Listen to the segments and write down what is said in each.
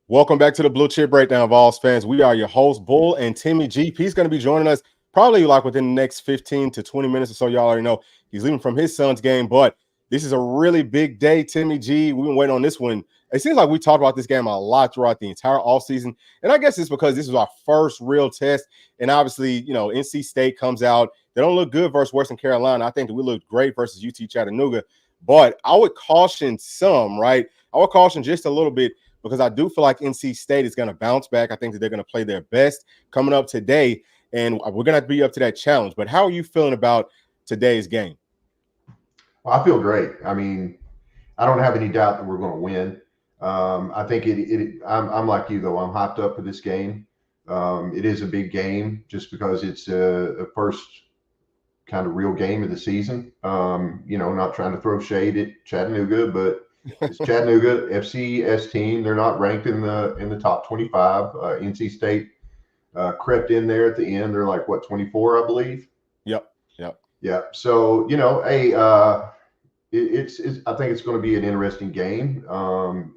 Welcome back to the Blue Chip Breakdown, Vols fans. We are your hosts, Bull and Timmy G. He's going to be joining us probably like within the next 15 to 20 minutes or so. Y'all already know he's leaving from his son's game, but this is a really big day, Timmy G. We've been waiting on this one. It seems like we talked about this game a lot throughout the entire offseason, and I guess it's because this is our first real test, and obviously, NC State comes out. They don't look good versus Western Carolina. I think that we looked great versus UT Chattanooga, but I would caution some, right? I would caution just a little bit because I do feel like NC State is going to bounce back. I think that they're going to play their best coming up today, and we're going to have to be up to that challenge. But how are you feeling about today's game? Well, I feel great. I mean, I don't have any doubt that we're going to win. I think I'm like you though. I'm hyped up for this game. It is a big game just because it's a first kind of real game of the season. Not trying to throw shade at Chattanooga, but it's Chattanooga FCS team. They're not ranked in the top 25. NC State crept in there at the end. They're like what 24, I believe. Yep. Yeah. So it's I think it's going to be an interesting game.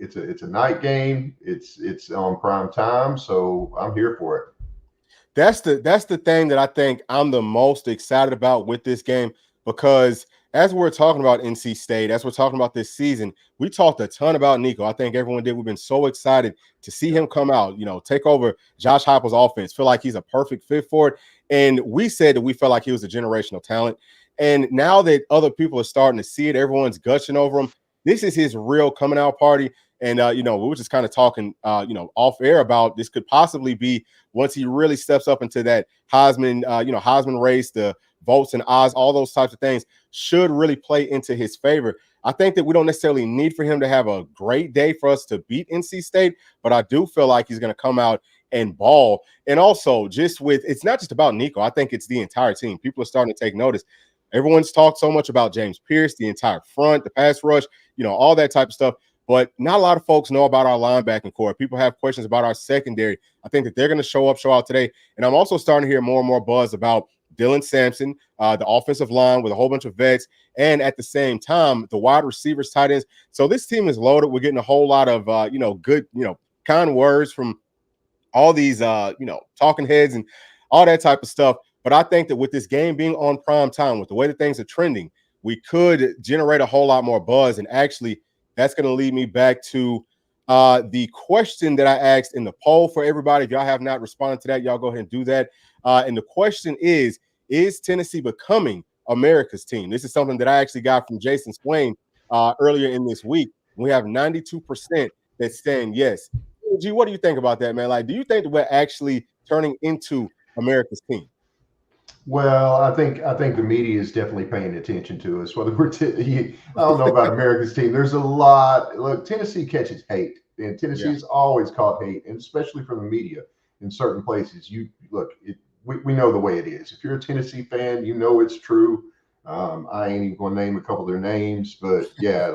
It's a night game. It's on prime time, so I'm here for it. That's the thing that I think I'm the most excited about with this game, because as we're talking about NC State, as we're talking about this season, we talked a ton about Nico. I think everyone did. We've been so excited to see him come out, take over Josh Heupel's offense, feel like he's a perfect fit for it. And we said that we felt like he was a generational talent. And now that other people are starting to see it, everyone's gushing over him. This is his real coming out party. And, we were just kind of talking, off air about this could possibly be once he really steps up into that Heisman, Heisman race, the votes and odds, all those types of things should really play into his favor. I think that we don't necessarily need for him to have a great day for us to beat NC State, but I do feel like he's going to come out and ball. And also it's not just about Nico. I think it's the entire team. People are starting to take notice. Everyone's talked so much about James Pierce, the entire front, the pass rush, all that type of stuff. But not a lot of folks know about our linebacking core. People have questions about our secondary. I think that they're going to show out today. And I'm also starting to hear more and more buzz about Dylan Sampson, the offensive line with a whole bunch of vets, and at the same time, the wide receivers, tight ends. So this team is loaded. We're getting a whole lot of, good, kind words from all these, talking heads and all that type of stuff. But I think that with this game being on prime time, with the way that things are trending, we could generate a whole lot more buzz. And actually, that's going to lead me back to the question that I asked in the poll for everybody. If y'all have not responded to that, y'all go ahead and do that. And the question is Tennessee becoming America's team? This is something that I actually got from Jason Swain earlier in this week. We have 92% that's saying yes. G, what do you think about that, man? Like, do you think that we're actually turning into America's team? Well, I think the media is definitely paying attention to us. Whether we're, I don't know about America's team. There's a lot. Look, Tennessee catches hate, and Tennessee's always caught hate, and especially from the media in certain places. We know the way it is. If you're a Tennessee fan, you know it's true. I ain't even going to name a couple of their names, but yeah,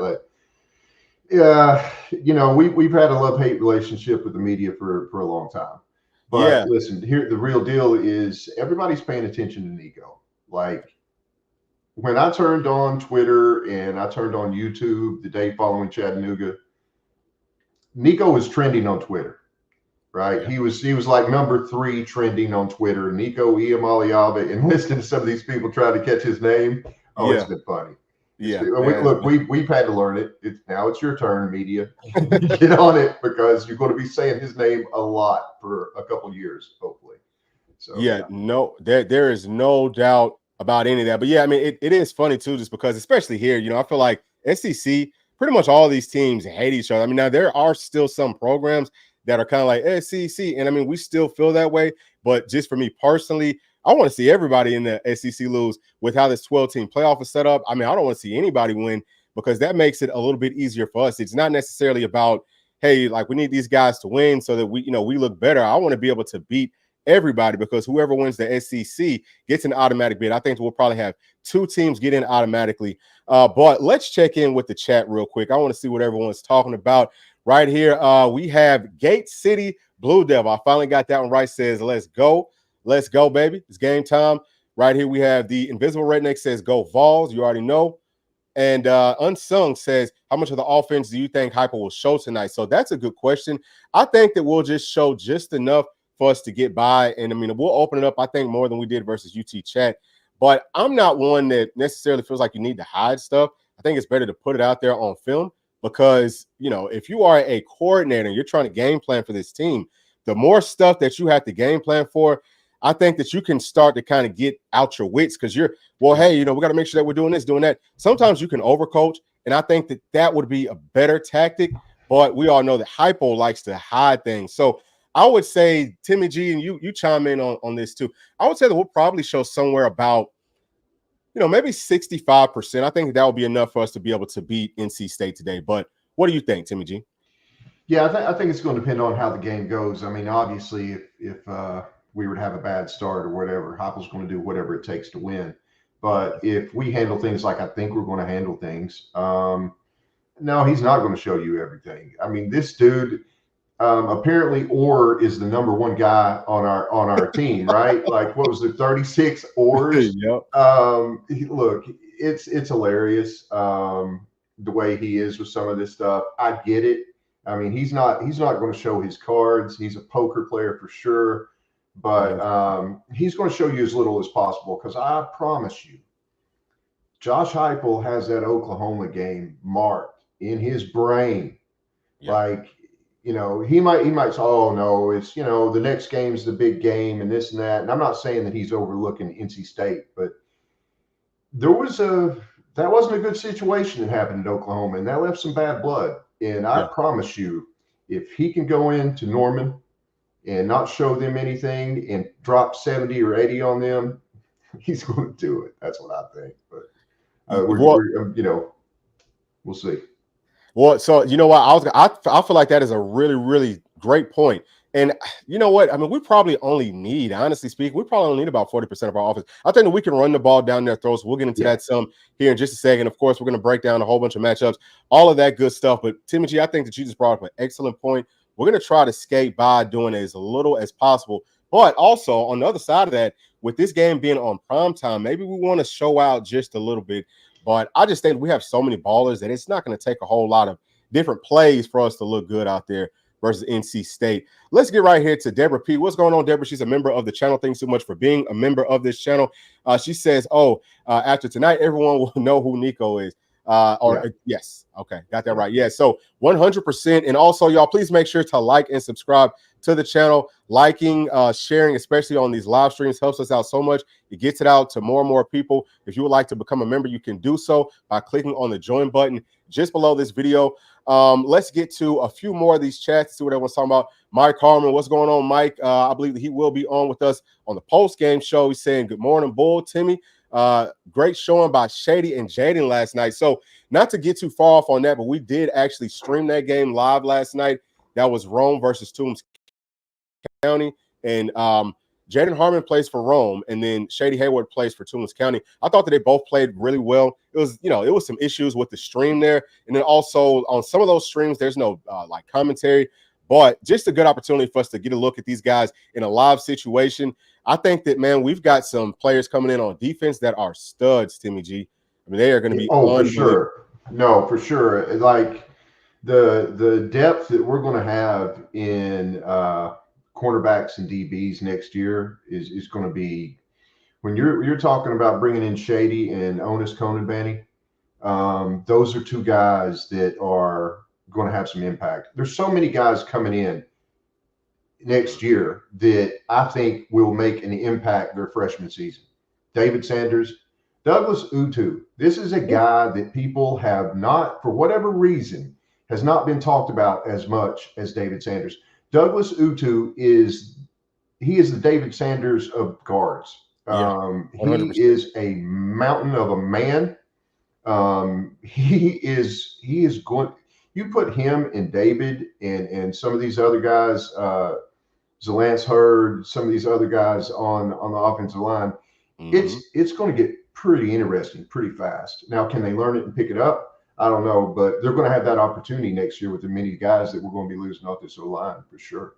we've had a love-hate relationship with the media for a long time. But listen, here the real deal is everybody's paying attention to Nico. Like when I turned on Twitter and I turned on YouTube the day following Chattanooga, Nico was trending on Twitter, right? Yeah. He was like number 3 trending on Twitter. Nico Iamaleava, and listening to some of these people try to catch his name. It's been funny. We've had to learn it. Now it's your turn, media. Get on it, because you're going to be saying his name a lot for a couple of years, hopefully. So there is no doubt about any of that. But yeah, I mean, it is funny too, just because, especially here, I feel like SEC, pretty much all these teams hate each other. I mean, now there are still some programs that are kind of like SEC, and I mean, we still feel that way. But just for me personally, I want to see everybody in the SEC lose with how this 12-team playoff is set up. I mean, I don't want to see anybody win, because that makes it a little bit easier for us. It's not necessarily about, hey, like we need these guys to win so that we look better. I want to be able to beat everybody, because whoever wins the SEC gets an automatic bid. I think we'll probably have 2 teams get in automatically. But let's check in with the chat real quick. I want to see what everyone's talking about right here. We have Gate City Blue Devil. I finally got that one right. Says, let's go. Let's go, baby. It's game time. Right here we have the Invisible Redneck says, go Vols. You already know. And Unsung says, how much of the offense do you think Heupel will show tonight? So that's a good question. I think that we'll just show just enough for us to get by. And I mean, we'll open it up, I think, more than we did versus UT Chat. But I'm not one that necessarily feels like you need to hide stuff. I think it's better to put it out there on film because, you know, if you are a coordinator and you're trying to game plan for this team, the more stuff that you have to game plan for, I think that you can start to kind of get out your wits because you're, well, hey, you know, we got to make sure that we're doing this, doing that. Sometimes you can overcoach, and I think that that would be a better tactic. But we all know that Heupel likes to hide things. So I would say, Timmy G, and you chime in on this too. I would say that we'll probably show somewhere about, you know, maybe 65%. I think that would be enough for us to be able to beat NC State today. But what do you think, Timmy G? Yeah, I think it's going to depend on how the game goes. I mean, obviously, if we were to have a bad start or whatever, Heupel's going to do whatever it takes to win. But if we handle things like I think we're going to handle things, no, he's not going to show you everything. I mean, this dude apparently Orr is the number one guy on our team, right? Like, what was it, 36 Orrs? Yep. Look, it's hilarious the way he is with some of this stuff. I get it. I mean, he's not going to show his cards. He's a poker player for sure, but he's going to show you as little as possible because I promise you, Josh Heupel has that Oklahoma game marked in his brain. Yep. Like, you know, he might say, oh no, it's, you know, the next game's the big game and this and that. And I'm not saying that he's overlooking NC State, but that wasn't a good situation that happened at Oklahoma, and that left some bad blood. And I promise you, if he can go into Norman and not show them anything and drop 70 or 80 on them, he's going to do it. That's what I think. But we're you know, we'll see. Well, so you know what? I feel like that is a really, really great point. And you know what? I mean, we probably only need, honestly speaking, we probably only need about 40% of our offense. I think that we can run the ball down their throats. We'll get into that some here in just a second. Of course, we're going to break down a whole bunch of matchups, all of that good stuff. But Timothy, I think that you just brought up an excellent point. We're going to try to skate by doing as little as possible. But also on the other side of that, with this game being on prime time, maybe we want to show out just a little bit. But I just think we have so many ballers that it's not going to take a whole lot of different plays for us to look good out there versus NC State. Let's get right here to Deborah P. What's going on, Deborah? She's a member of the channel. Thanks so much for being a member of this channel. She says, after tonight, everyone will know who Nico is. Yes. Okay. Got that right. Yeah. So 100%. And also, y'all, please make sure to like and subscribe to the channel. Liking, sharing, especially on these live streams, helps us out so much. It gets it out to more and more people. If you would like to become a member, you can do so by clicking on the join button just below this video. Let's get to a few more of these chats, see what everyone's talking about. Mike Harmon, what's going on, Mike? I believe that he will be on with us on the post-game show. He's saying, good morning, Bull, Timmy. Great showing by Shady and Jaden last night. So not to get too far off on that, but we did actually stream that game live last night. That was Rome versus Toombs County. And Jaden Harmon plays for Rome, and then Shady Hayward plays for Toombs County. I thought that they both played really well. It was, you know, it was some issues with the stream there. And then also on some of those streams, there's no like commentary, but just a good opportunity for us to get a look at these guys in a live situation. I think that, man, we've got some players coming in on defense that are studs, Timmy G. I mean, they are going to be for sure. No, for sure. Like the depth that we're going to have in cornerbacks and DBs next year is going to be, when you're talking about bringing in Shady and Onis Conanbanny, those are two guys that are going to have some impact. There's so many guys coming in next year that I think will make an impact their freshman season. David Sanders, Douglas Utu. This is a guy that people have not, for whatever reason, has not been talked about as much as David Sanders. Douglas Utu is the David Sanders of guards. He is a mountain of a man. He is going. You put him and David and some of these other guys, Zalance Hurd, some of these other guys on the offensive line. It's going to get pretty interesting pretty fast. Now, can they learn it and pick it up? I don't know, but they're going to have that opportunity next year with the many guys that we're going to be losing off this O-line for sure.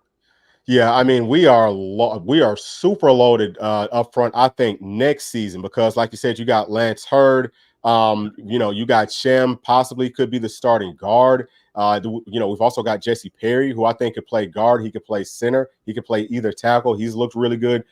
Yeah, I mean, we are super loaded up front, I think, next season, because like you said, you got Lance Hurd, You got Shem, possibly could be the starting guard. We've also got Jesse Perry, who I think could play guard. He could play center. He could play either tackle. He's looked really good.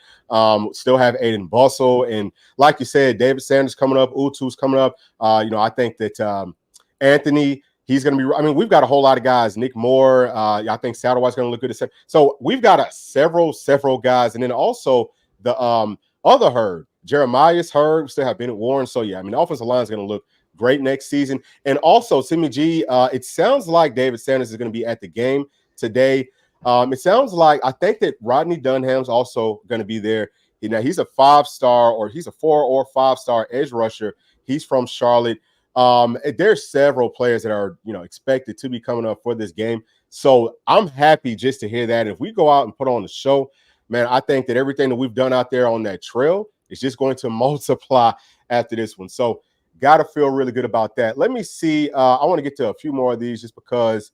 Still have Aiden Bustle. And like you said, David Sanders coming up. Utu's coming up. I think that Anthony, he's going to be – I mean, we've got a whole lot of guys. Nick Moore. I think Satterwhite's going to look good. So we've got several guys. And then also the other Hurd. Jeremiah's Hurd. We still have Bennett Warren. So, yeah, I mean, the offensive line is going to look great next season. And also, Timmy G, it sounds like David Sanders is going to be at the game today. It sounds like I think that Rodney Dunham's also going to be there. He's a 5-star, or he's a 4 or 5-star edge rusher. He's from Charlotte. There's several players that are expected to be coming up for this game. So I'm happy just to hear that. If we go out and put on the show, man, I think that everything that we've done out there on that trail is just going to multiply after this one. So got to feel really good about that. Let me see. I want to get to a few more of these just because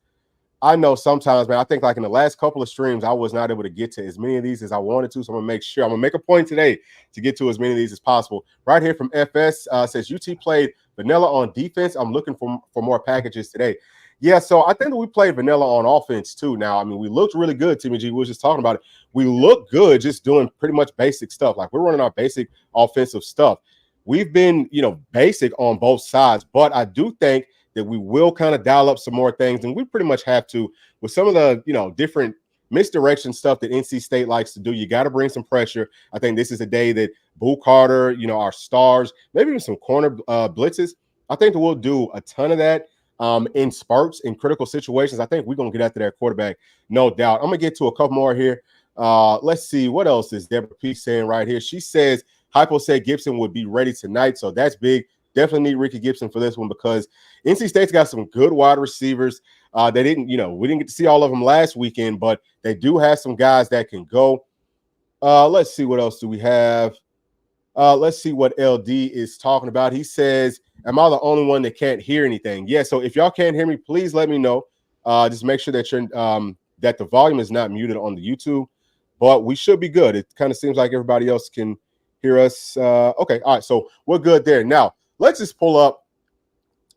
I know sometimes, man, I think like in the last couple of streams, I was not able to get to as many of these as I wanted to. So I'm going to make sure. I'm going to make a point today to get to as many of these as possible. Right here from FS says UT played vanilla on defense. I'm looking for more packages today. Yeah, so I think that we played vanilla on offense too. Now, I mean, we looked really good, Timmy G. We were just talking about it. We look good just doing pretty much basic stuff. Like we're running our basic offensive stuff. We've been, basic on both sides, but I do think that we will kind of dial up some more things, and we pretty much have to with some of the, different misdirection stuff that NC State likes to do. You got to bring some pressure. I think this is a day that Boo Carter, our stars, maybe even some corner blitzes. I think that we'll do a ton of that in spurts, in critical situations. I think we're going to get after that quarterback, no doubt. I'm going to get to a couple more here. Let's see. What else is Deborah P saying right here? She says, Hypo said Gibson would be ready tonight, so that's big. Definitely need Ricky Gibson for this one because NC State's got some good wide receivers. They didn't, we didn't get to see all of them last weekend, but they do have some guys that can go. Let's see what else do we have. Let's see what LD is talking about. He says, am I the only one that can't hear anything? Yeah, so if y'all can't hear me, please let me know. Just make sure that that the volume is not muted on the YouTube, but we should be good. It kind of seems like everybody else can hear us. Okay, all right, so we're good there. Now, let's just pull up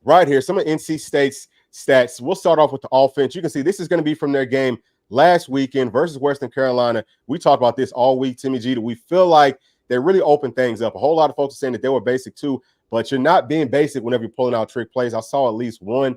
right here some of NC State's stats. We'll start off with the offense. You can see this is going to be from their game last weekend versus Western Carolina. We talked about this all week, Timmy G. We feel like they really opened things up. A whole lot of folks are saying that they were basic too, but you're not being basic whenever you're pulling out trick plays. I saw at least one.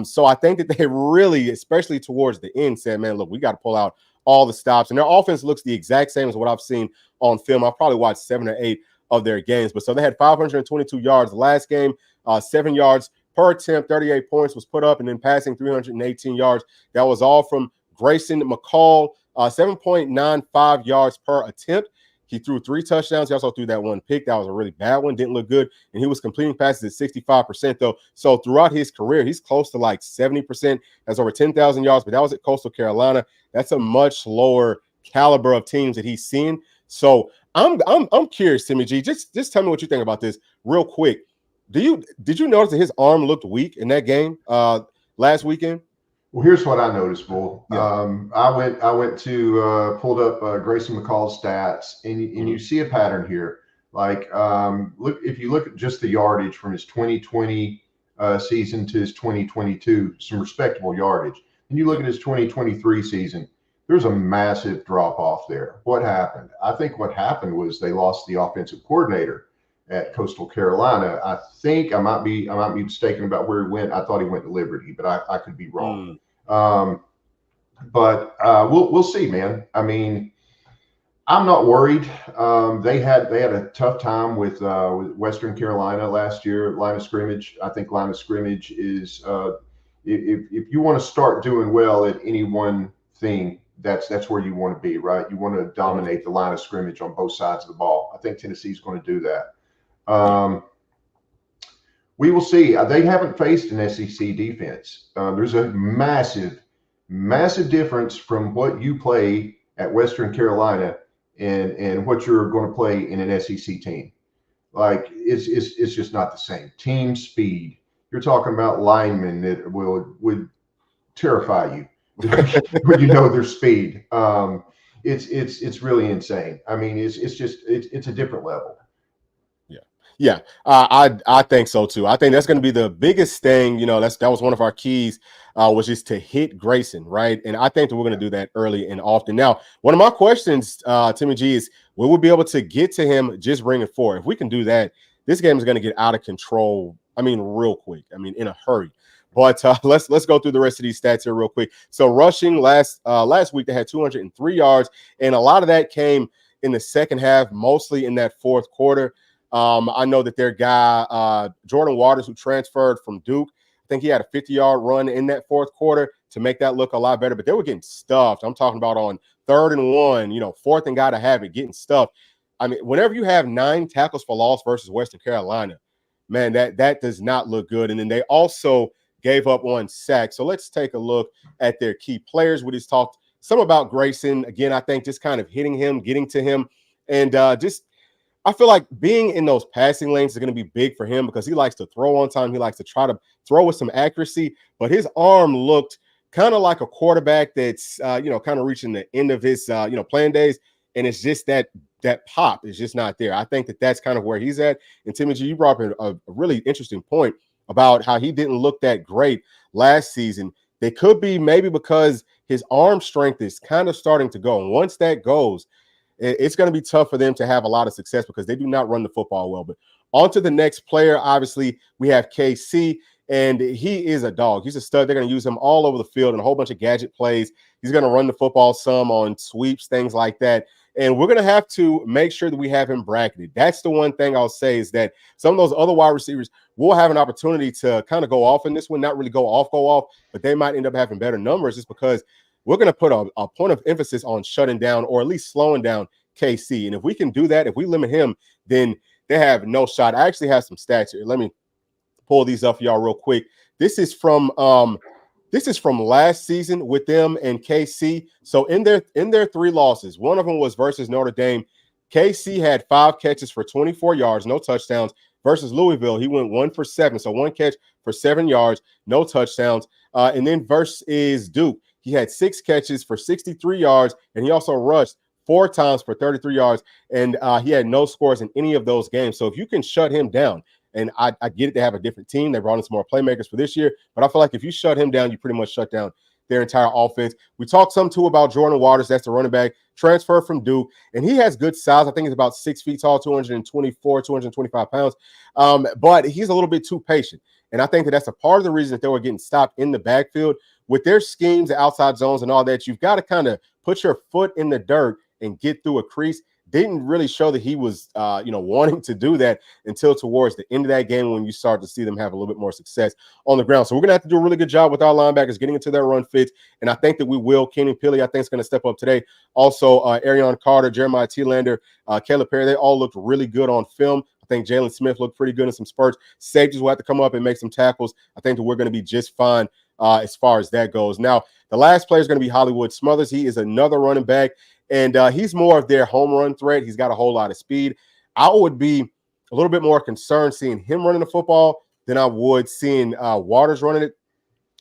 So I think that they really, especially towards the end, said, man, look, we got to pull out all the stops. And their offense looks the exact same as what I've seen on film. I probably watched 7 or 8 of their games. But so they had 522 yards last game, 7 yards per attempt, 38 points was put up, and then passing 318 yards. That was all from Grayson McCall, 7.95 yards per attempt. He threw 3 touchdowns. He also threw that 1 pick. That was a really bad one. Didn't look good. And he was completing passes at 65%, though. So throughout his career, he's close to like 70%. Has over 10,000 yards, but that was at Coastal Carolina. That's a much lower caliber of teams that he's seen. So I'm curious, Timmy G. Just tell me what you think about this real quick. Did you notice that his arm looked weak in that game last weekend? Well, here's what I noticed, Bull. Yeah. I went to pulled up Grayson McCall's stats, and you see a pattern here. Like, if you look at just the yardage from his 2020 season to his 2022, some respectable yardage. And you look at his 2023 season, there's a massive drop off there. What happened? I think what happened was they lost the offensive coordinator at Coastal Carolina. I think I might be mistaken about where he went. I thought he went to Liberty, but I could be wrong. But we'll see, man. I mean, I'm not worried. They had a tough time with Western Carolina last year. Line of scrimmage. I think line of scrimmage is if you want to start doing well at any one thing, that's where you want to be, right? You want to dominate the line of scrimmage on both sides of the ball. I think Tennessee's going to do that. We will see. They haven't faced an SEC defense. There's a massive difference from what you play at Western Carolina and what you're going to play in an SEC team. Like it's just not the same. Team speed. You're talking about linemen that would terrify you when you know their speed. It's really insane. I mean, it's a different level. Yeah, I think so too. I think that's going to be the biggest thing. You know, that was one of our keys, was just to hit Grayson, right? And I think that we're going to do that early and often. Now, one of my questions, Timmy G, is will we be able to get to him just bringing four? If we can do that, this game is going to get out of control. I mean, real quick. I mean, in a hurry. But let's go through the rest of these stats here real quick. So rushing last week they had 203 yards, and a lot of that came in the second half, mostly in that fourth quarter. I know that their guy, Jordan Waters, who transferred from Duke, I think he had a 50-yard run in that fourth quarter to make that look a lot better, but they were getting stuffed. I'm talking about on 3rd and 1, you know, 4th and got to have it, getting stuffed. I mean, whenever you have 9 tackles for loss versus Western Carolina, man, that does not look good. And then they also gave up 1 sack. So let's take a look at their key players. We just talked some about Grayson. Again, I think just kind of hitting him, getting to him, and just I feel like being in those passing lanes is going to be big for him because he likes to throw on time. He likes to try to throw with some accuracy, but his arm looked kind of like a quarterback that's, kind of reaching the end of his, playing days. And it's just that pop is just not there. I think that's kind of where he's at. And Timmy G, you brought up a really interesting point about how he didn't look that great last season. They could be maybe because his arm strength is kind of starting to go. And once that goes, it's going to be tough for them to have a lot of success because they do not run the football well. But on to the next player. Obviously, we have KC, and he is a dog. He's a stud. They're going to use him all over the field in a whole bunch of gadget plays. He's going to run the football some on sweeps, things like that. And we're going to have to make sure that we have him bracketed. That's the one thing I'll say is that some of those other wide receivers will have an opportunity to kind of go off in this one, not really go off, but they might end up having better numbers just because we're going to put a point of emphasis on shutting down or at least slowing down KC. And if we can do that, if we limit him, then they have no shot. I actually have some stats here. Let me pull these up for y'all real quick. This is from last season with them and KC. So in their 3 losses, one of them was versus Notre Dame. KC had 5 catches for 24 yards, no touchdowns. Versus Louisville, he went 1 for 7. So 1 catch for 7 yards, no touchdowns. And then versus Duke, he had 6 catches for 63 yards, and he also rushed 4 times for 33 yards, and he had no scores in any of those games. So if you can shut him down, and I get it, they have a different team. They brought in some more playmakers for this year, but I feel like if you shut him down, you pretty much shut down their entire offense. We talked some too about Jordan Waters. That's the running back, transfer from Duke, and he has good size. I think he's about 6 feet tall, 224, 225 pounds, but he's a little bit too patient. And I think that's a part of the reason that they were getting stopped in the backfield. With their schemes, the outside zones and all that, you've got to kind of put your foot in the dirt and get through a crease. Didn't really show that he was, wanting to do that until towards the end of that game when you start to see them have a little bit more success on the ground. So we're going to have to do a really good job with our linebackers getting into their run fits, and I think that we will. Kenny Pili, I think, is going to step up today. Also, Arion Carter, Jeremiah Thielander, Caleb Perry, they all looked really good on film. I think Jalen Smith looked pretty good in some spurts. Safeties will have to come up and make some tackles. I think that we're going to be just fine as far as that goes. Now, the last player is going to be Hollywood Smothers. He is another running back, and he's more of their home run threat. He's got a whole lot of speed. I would be a little bit more concerned seeing him running the football than I would seeing Waters running it,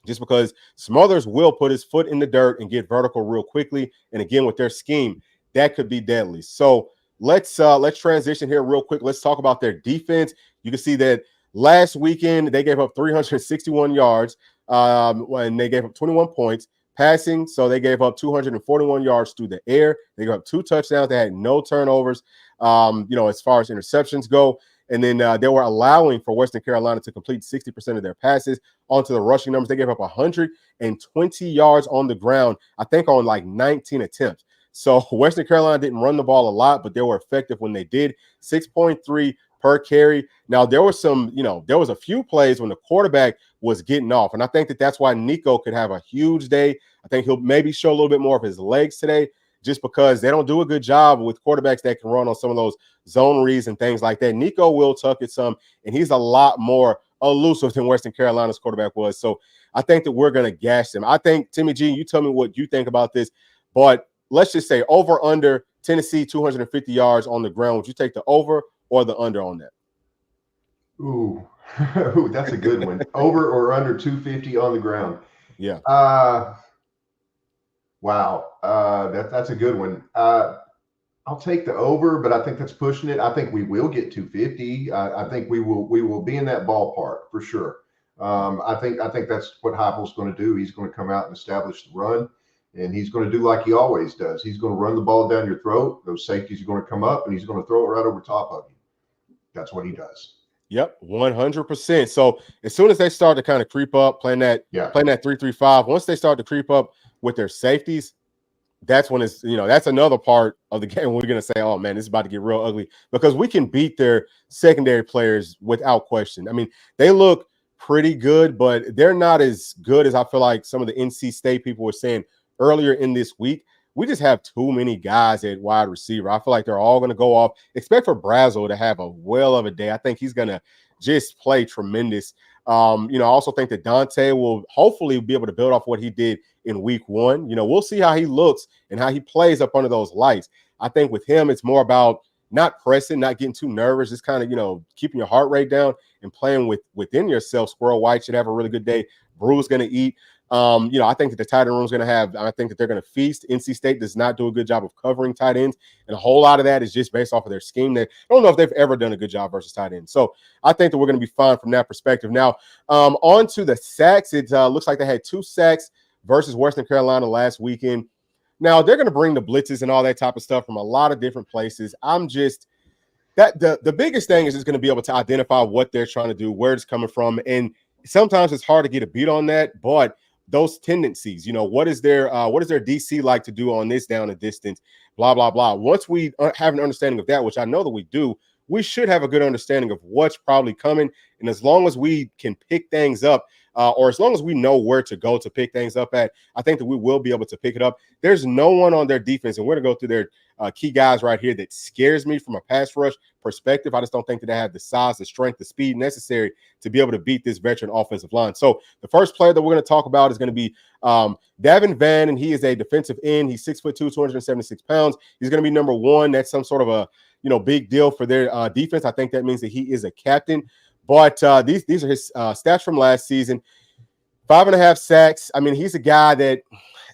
just because Smothers will put his foot in the dirt and get vertical real quickly. And again, with their scheme, that could be deadly. So let's transition here real quick. Let's talk about their defense. You can see that last weekend they gave up 361 yards when they gave up 21 points. Passing, so they gave up 241 yards through the air. They gave up 2 touchdowns. They had no turnovers, as far as interceptions go. And then they were allowing for Western Carolina to complete 60% of their passes. Onto the rushing numbers, they gave up 120 yards on the ground, I think on like 19 attempts. So Western Carolina didn't run the ball a lot, but they were effective when they did. 6.3 per carry. Now, there was a few plays when the quarterback was getting off, and I think that's why Nico could have a huge day. I think he'll maybe show a little bit more of his legs today, just because they don't do a good job with quarterbacks that can run on some of those zone reads and things like that. Nico will tuck it some, and he's a lot more elusive than Western Carolina's quarterback was. So I think that we're going to gash them. I think, Timmy G, you tell me what you think about this, but let's just say over under Tennessee 250 yards on the ground. Would you take the over or the under on that? Ooh, that's a good one. Over or under 250 on the ground. Yeah. Wow. That's a good one. I'll take the over, but I think that's pushing it. I think we will get 250. I think we will be in that ballpark for sure. I think that's what Heupel's going to do. He's going to come out and establish the run, and he's going to do like he always does. He's going to run the ball down your throat. Those safeties are going to come up, and he's going to throw it right over top of you. That's what he does. Yep, 100%. So as soon as they start to kind of creep up, playing that 3-3-5, once they start to creep up with their safeties, that's when it's, that's another part of the game where we're going to say, oh man, this is about to get real ugly, because we can beat their secondary players without question. I mean, they look pretty good, but they're not as good as I feel like some of the NC State people were saying earlier in this week. We just have too many guys at wide receiver. I feel like they're all going to go off. Expect for Brazel to have a whale of a day. I think he's going to just play tremendous. I also think that Dante will hopefully be able to build off what he did in week 1. We'll see how he looks and how he plays up under those lights. I think with him, it's more about not pressing, not getting too nervous, just kind of, keeping your heart rate down and playing within yourself. Squirrel White should have a really good day. Brew's going to eat. I think that the tight end room is going to have, I think that they're going to feast. NC State does not do a good job of covering tight ends, and a whole lot of that is just based off of their scheme. I don't know if they've ever done a good job versus tight ends. So I think that we're going to be fine from that perspective. Now, on to the sacks. It looks like they had 2 sacks versus Western Carolina last weekend. Now, they're going to bring the blitzes and all that type of stuff from a lot of different places. The biggest thing is just going to be able to identify what they're trying to do, where it's coming from. And sometimes it's hard to get a beat on that, but those tendencies, what is their DC like to do on this down and distance, blah, blah, blah. Once we have an understanding of that, which I know that we do, we should have a good understanding of what's probably coming. And as long as we can pick things up, or as long as we know where to go to pick things up at, I think that we will be able to pick it up. There's no one on their defense, and we're going to go through their key guys right here, that scares me from a pass rush perspective. I just don't think that they have the size, the strength, the speed necessary to be able to beat this veteran offensive line. So the first player that we're going to talk about is going to be Davin Vann, and he is a defensive end. He's 6'2", 276 pounds. He's going to be number 1. That's some sort of a big deal for their defense. I think that means that he is a captain. But these are his stats from last season. 5.5 sacks. I mean, he's a guy that,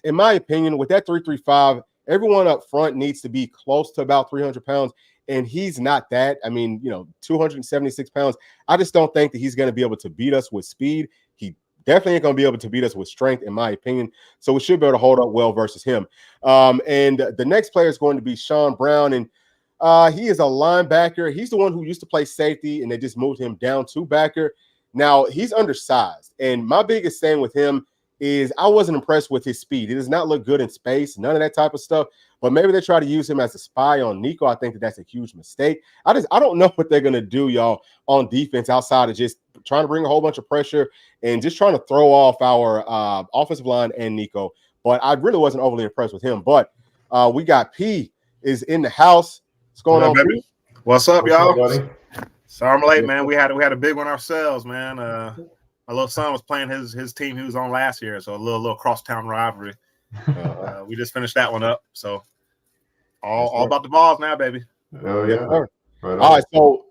in my opinion, with that 3-3-5, everyone up front needs to be close to about 300 pounds, and he's not that. I mean, 276 pounds. I just don't think that he's going to be able to beat us with speed. He definitely ain't going to be able to beat us with strength, in my opinion. So we should be able to hold up well versus him. And the next player is going to be Sean Brown, and he is a linebacker. He's the one who used to play safety, and they just moved him down to backer. Now, he's undersized, and my biggest thing with him is I wasn't impressed with his speed. He does not look good in space, none of that type of stuff. But maybe they try to use him as a spy on Nico. I think that that's a huge mistake. I don't know what they're going to do, y'all, on defense outside of just trying to bring a whole bunch of pressure and just trying to throw off our offensive line and Nico. But I really wasn't overly impressed with him. But we got P is in the house. What's going on, baby? P? What's up, y'all? Sorry I'm late, man. We had a big one ourselves, man. My little son was playing his team he was on last year, so a little crosstown rivalry. We just finished that one up, so all about the balls now, baby. Oh yeah. Right. All right,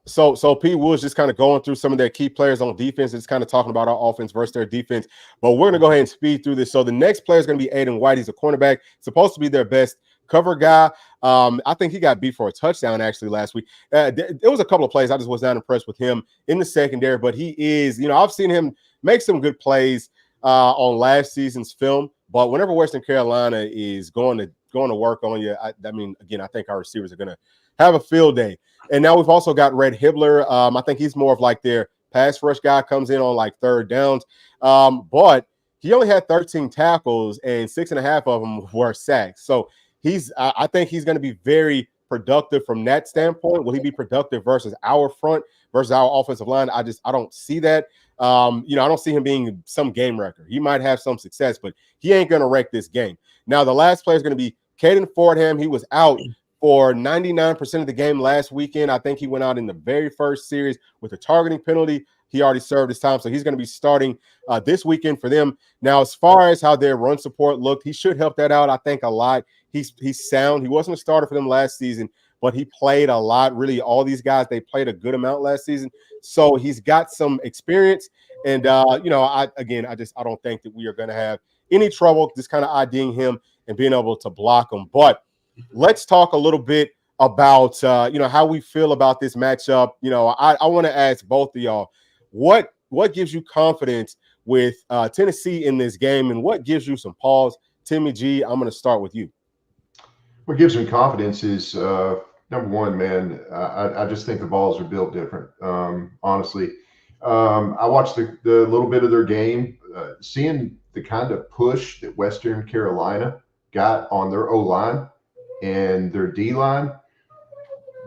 so P was just kind of going through some of their key players on defense. It's kind of talking about our offense versus their defense, but we're gonna go ahead and speed through this. So the next player is gonna be Aiden White. He's a cornerback, supposed to be their best cover guy. I think he got beat for a touchdown actually last week. There was a couple of plays I just was not impressed with him in the secondary, but he is, I've seen him make some good plays on last season's film. But whenever Western Carolina is going to work on you, I mean, again, I think our receivers are going to have a field day. And now we've also got Red Hibbler. I think he's more of like their pass rush guy, comes in on like third downs. But he only had 13 tackles and 6.5 of them were sacks. So I think he's going to be very productive from that standpoint. Will he be productive versus our front, versus our offensive line? I don't see that. I don't see him being some game wrecker. He might have some success, but he ain't going to wreck this game. Now, the last player is going to be Caden Fordham. He was out for 99% of the game last weekend. I think he went out in the very first series with a targeting penalty. He already served his time, so he's going to be starting this weekend for them. Now, as far as how their run support looked, he should help that out, I think, a lot. He's sound. He wasn't a starter for them last season, but he played a lot. Really, all these guys, they played a good amount last season. So he's got some experience. And, I don't think that we are going to have any trouble just kind of IDing him and being able to block him. But let's talk a little bit about how we feel about this matchup. I want to ask both of y'all what gives you confidence with Tennessee in this game, and what gives you some pause? Timmy G, I'm going to start with you. What gives me confidence is number one, man. I just think the balls are built different. Honestly, I watched the little bit of their game, seeing the kind of push that Western Carolina got on their O-line and their D-line.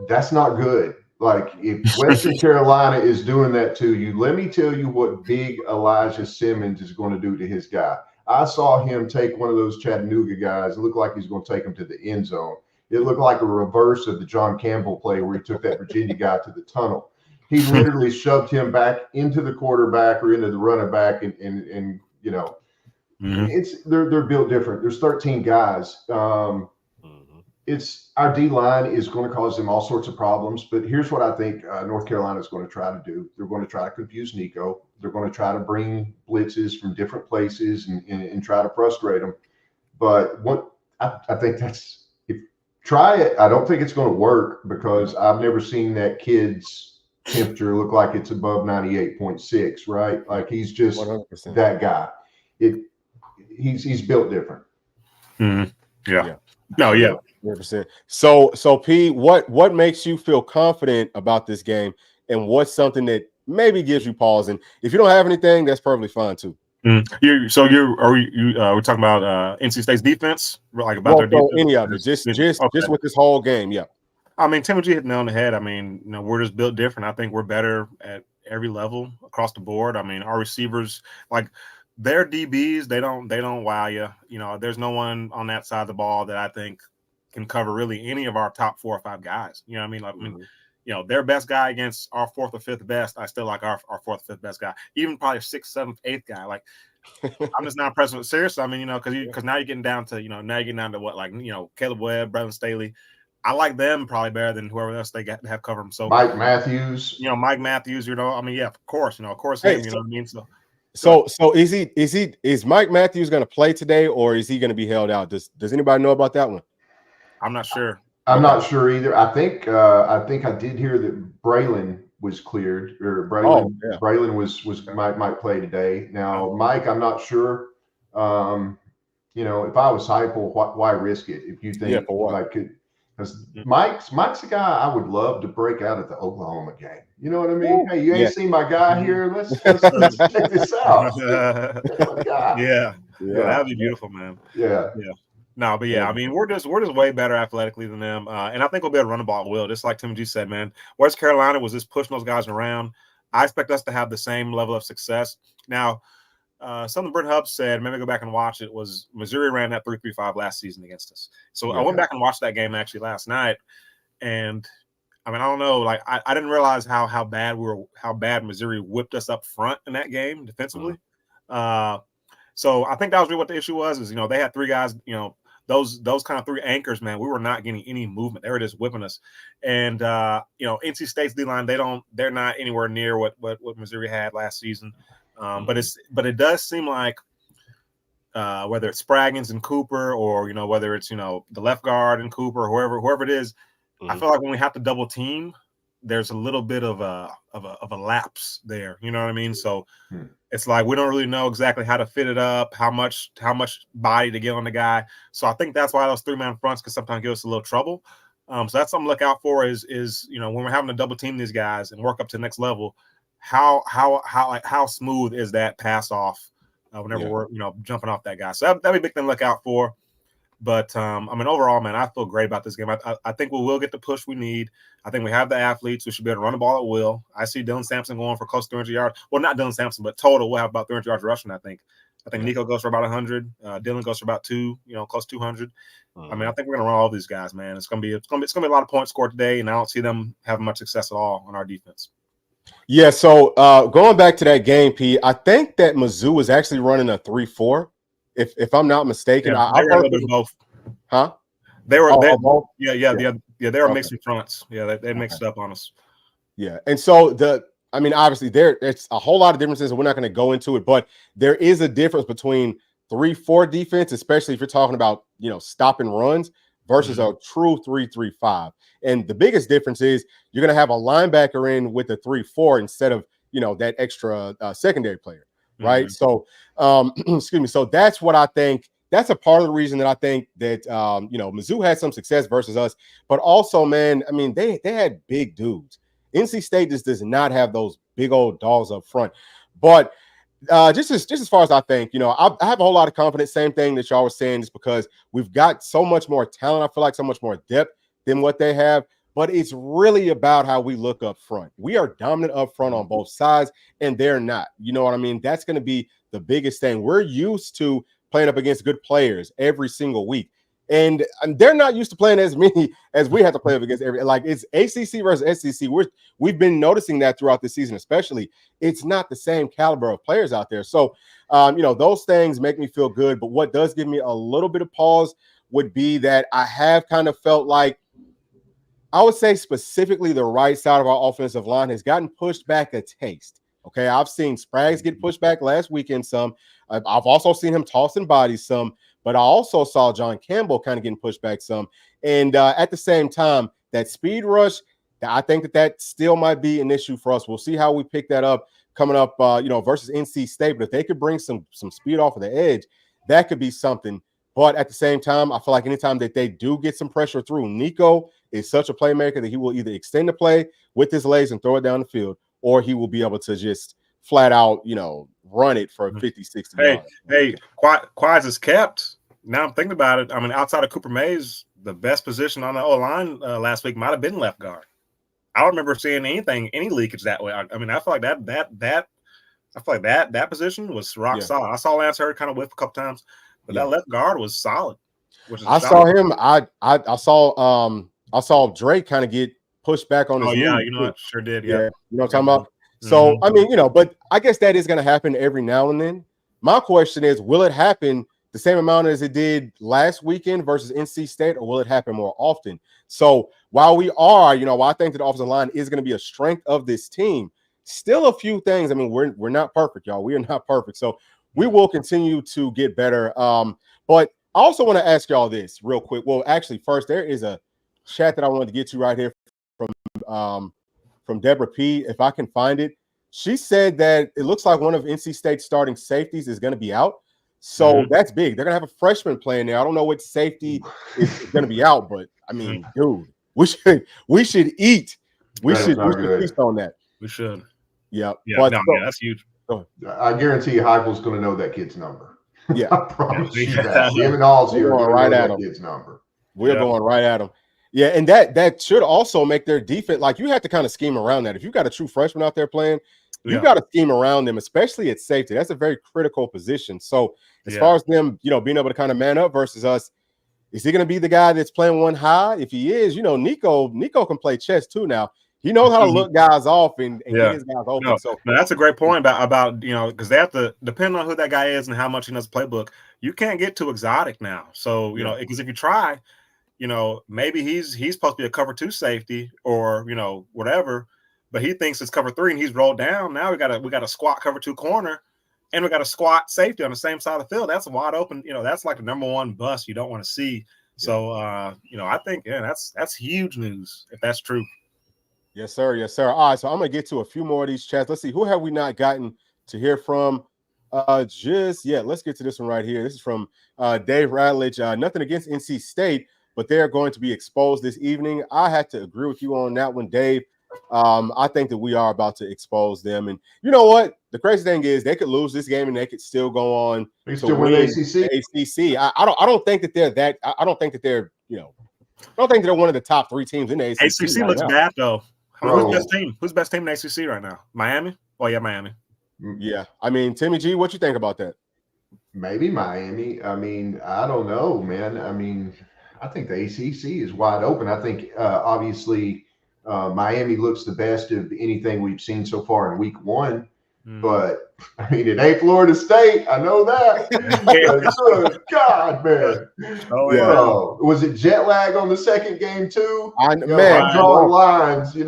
That's not good. Like, if Western Carolina is doing that to you, let me tell you what big Elijah Simmons is going to do to his guy. I saw him take one of those Chattanooga guys. It looked like he's going to take him to the end zone. It looked like a reverse of the John Campbell play where he took that Virginia guy to the tunnel. He literally shoved him back into the quarterback or into the running back, and they're built different. There's 13 guys. It's our D-line is going to cause them all sorts of problems. But here's what I think North Carolina is going to try to do. They're going to try to confuse Nico. They're going to try to bring blitzes from different places and try to frustrate them. But what I think try it. I don't think it's going to work because I've never seen that kid's temperature look like it's above 98.6, right? Like, he's just 100%. That guy. He's built different. Mm-hmm. Yeah. No, yeah. 100%. So P, what makes you feel confident about this game, and what's something that maybe gives you pause? And if you don't have anything, that's perfectly fine too. We're talking about NC State's defense, like about their defense. Any of it, just with this whole game, yeah. I mean, Timothy hit the nail on the head. I mean, we're just built different. I think we're better at every level across the board. I mean, our receivers, like, their DBs, they don't wow you. There's no one on that side of the ball that I think can cover really any of our top 4 or 5 guys. You know what I mean? Like, their best guy against our 4th or 5th best, I still like our 4th or 5th best guy. Even probably 6th, 7th, 8th guy. Like, I'm just not impressed with it. Seriously, I mean, because now you're getting down to what, like, Caleb Webb, Brandon Staley. I like them probably better than whoever else they got to have cover them. So Mike Matthews. Mike Matthews, I mean, yeah, of course, him, hey, you know what I mean? So is Mike Matthews going to play today, or is he going to be held out? Does anybody know about that one? I'm not sure. I'm not sure either. I think I did hear that Braylon was cleared, or Braylon was might play today. Now, Mike, I'm not sure. If I was Heupel, why risk it? If you think because Mike's a guy I would love to break out at the Oklahoma game. You know what I mean? Hey, you ain't seen my guy here. Let's check this out. Yeah, that'd be beautiful, man. Yeah. No, but I mean, we're just way better athletically than them, and I think we'll be able to run the ball at will, just like Tim G said, man. West Carolina was just pushing those guys around. I expect us to have the same level of success. Now, something Brent Hubbs said, maybe go back and watch it, was Missouri ran that 3-3-5 last season against us. So I went back and watched that game actually last night, and I mean, I don't know, like I didn't realize how bad Missouri whipped us up front in that game defensively. So I think that was really what the issue was. Is they had 3 guys, those kind of 3 anchors, man. We were not getting any movement. They were just whipping us. And NC State's D-line, they're not anywhere near what Missouri had last season. But it does seem like whether it's Spraggins and Cooper, or whether it's the left guard and Cooper, or whoever it is, I feel like when we have to double team, there's a little bit of a lapse there. You know what I mean? So it's like we don't really know exactly how to fit it up, how much body to get on the guy. So I think that's why those 3-man fronts can sometimes give us a little trouble. So that's something to look out for is when we're having to double team these guys and work up to the next level, how smooth is that pass off whenever we're jumping off that guy. So that'd be a big thing to look out for. But I mean, overall, man, I feel great about this game. I think we will get the push we need. I think we have the athletes who should be able to run the ball at will. I see Dylan Sampson going for close to 300 yards. Well, not Dylan Sampson, but total we'll have about 300 yards rushing. I think Nico goes for about 100. Dylan goes for about 2. Close to 200. I mean, I think we're gonna run all these guys, man. It's gonna be a lot of points scored today, and I don't see them having much success at all on our defense. Yeah. So going back to that game, P, I think that Mizzou was actually running a 3-4. If I'm not mistaken, I heard both. Huh? They were both? They were mixing fronts. Yeah, they mixed it up on us. Yeah, and so obviously it's a whole lot of differences, and we're not going to go into it, but there is a difference between 3-4 defense, especially if you're talking about stopping runs, versus a true 3-3-5. And the biggest difference is you're going to have a linebacker in with a 3-4 instead of, that extra secondary player, right? So, excuse me. So that's what I think. That's a part of the reason that I think that, Mizzou had some success versus us. But also, man, I mean, they had big dudes. NC State just does not have those big old dogs up front. But just as far as I think, I have a whole lot of confidence. Same thing that y'all were saying, just because we've got so much more talent. I feel like so much more depth than what they have. But it's really about how we look up front. We are dominant up front on both sides, and they're not. You know what I mean? That's going to be the biggest thing. We're used to playing up against good players every single week. And they're not used to playing as many as we have to play up against it's ACC versus SEC. We've been noticing that throughout the season, especially. It's not the same caliber of players out there. So, those things make me feel good. But what does give me a little bit of pause would be that I have kind of felt like, I would say specifically the right side of our offensive line has gotten pushed back a taste. Okay, I've seen Spraggs get pushed back last weekend some. I've also seen him tossing bodies some, but I also saw John Campbell kind of getting pushed back some. And at the same time, that speed rush, I think that still might be an issue for us. We'll see how we pick that up coming up, versus NC State. But if they could bring some speed off of the edge, that could be something. But at the same time, I feel like anytime that they do get some pressure through, Nico is such a playmaker that he will either extend the play with his legs and throw it down the field, or he will be able to just flat out, run it for 50, 60 yards. Hey, Quads is kept. Now I'm thinking about it. I mean, outside of Cooper Mays, the best position on the O-line last week might have been left guard. I don't remember seeing any leakage that way. I mean, I feel like that position was rock solid. I saw Lance Hurd kind of whiff a couple times, but that left guard was solid. Saw him. I saw Drake kind of get pushed back on his knee. You know what? Sure did. Yeah. You know what I'm talking about? So, I mean, but I guess that is going to happen every now and then. My question is, will it happen the same amount as it did last weekend versus NC State, or will it happen more often? So while we are, while I think that the offensive line is going to be a strength of this team, still a few things. I mean, we're not perfect, y'all. We are not perfect. So we will continue to get better. But I also want to ask y'all this real quick. Well, actually, first, there is a chat that I wanted to get to right here from Deborah P. If I can find it. She said that it looks like one of NC State's starting safeties is going to be out. So that's big. They're going to have a freshman playing there. I don't know what safety is going to be out, but I mean, dude, we should eat. We should feast on that. We should. Yeah. But, that's huge. I guarantee you Heupel's going to know that kid's number. Yeah. I promise you that. Him and all's here going right at him. Kid's number. We're going right at him. Yeah, and that should also make their defense, like, you have to kind of scheme around that. If you've got a true freshman out there playing, you've got to scheme around them, especially at safety. That's a very critical position. So as far as them, being able to kind of man up versus us, is he going to be the guy that's playing one high? If he is, Nico can play chess too now. He knows how to look guys off and get his guys open. No, that's a great point about because they have to, depend on who that guy is and how much he knows the playbook, you can't get too exotic now. So, because if you try, maybe he's supposed to be a cover 2 safety or, whatever, but he thinks it's cover 3 and he's rolled down. Now we got a squat cover 2 corner and we got a squat safety on the same side of the field. That's a wide open, that's like the number one bust you don't want to see. So, I think, that's huge news if that's true. Yes, sir. Yes, sir. All right. So I'm going to get to a few more of these chats. Let's see. Who have we not gotten to hear from? Let's get to this one right here. This is from Dave Radledge. Nothing against NC State, but they're going to be exposed this evening. I had to agree with you on that one, Dave. I think that we are about to expose them. And you know what? The crazy thing is they could lose this game and they could still go on to win the ACC. I don't think that they're that. I don't think that they're, I don't think they're one of the top 3 teams in the ACC. ACC looks bad though. Who's best team? Who's best team in the ACC right now? Miami? Oh yeah, Miami. Yeah. I mean, Timmy G, what you think about that? Maybe Miami. I mean, I don't know, man. I mean, I think the ACC is wide open. I think obviously Miami looks the best of anything we've seen so far in week 1. But I mean, it ain't Florida State. I know that. Good God, man. Oh, yeah. Was it jet lag on the second game too? I'm drawing lines. Hey,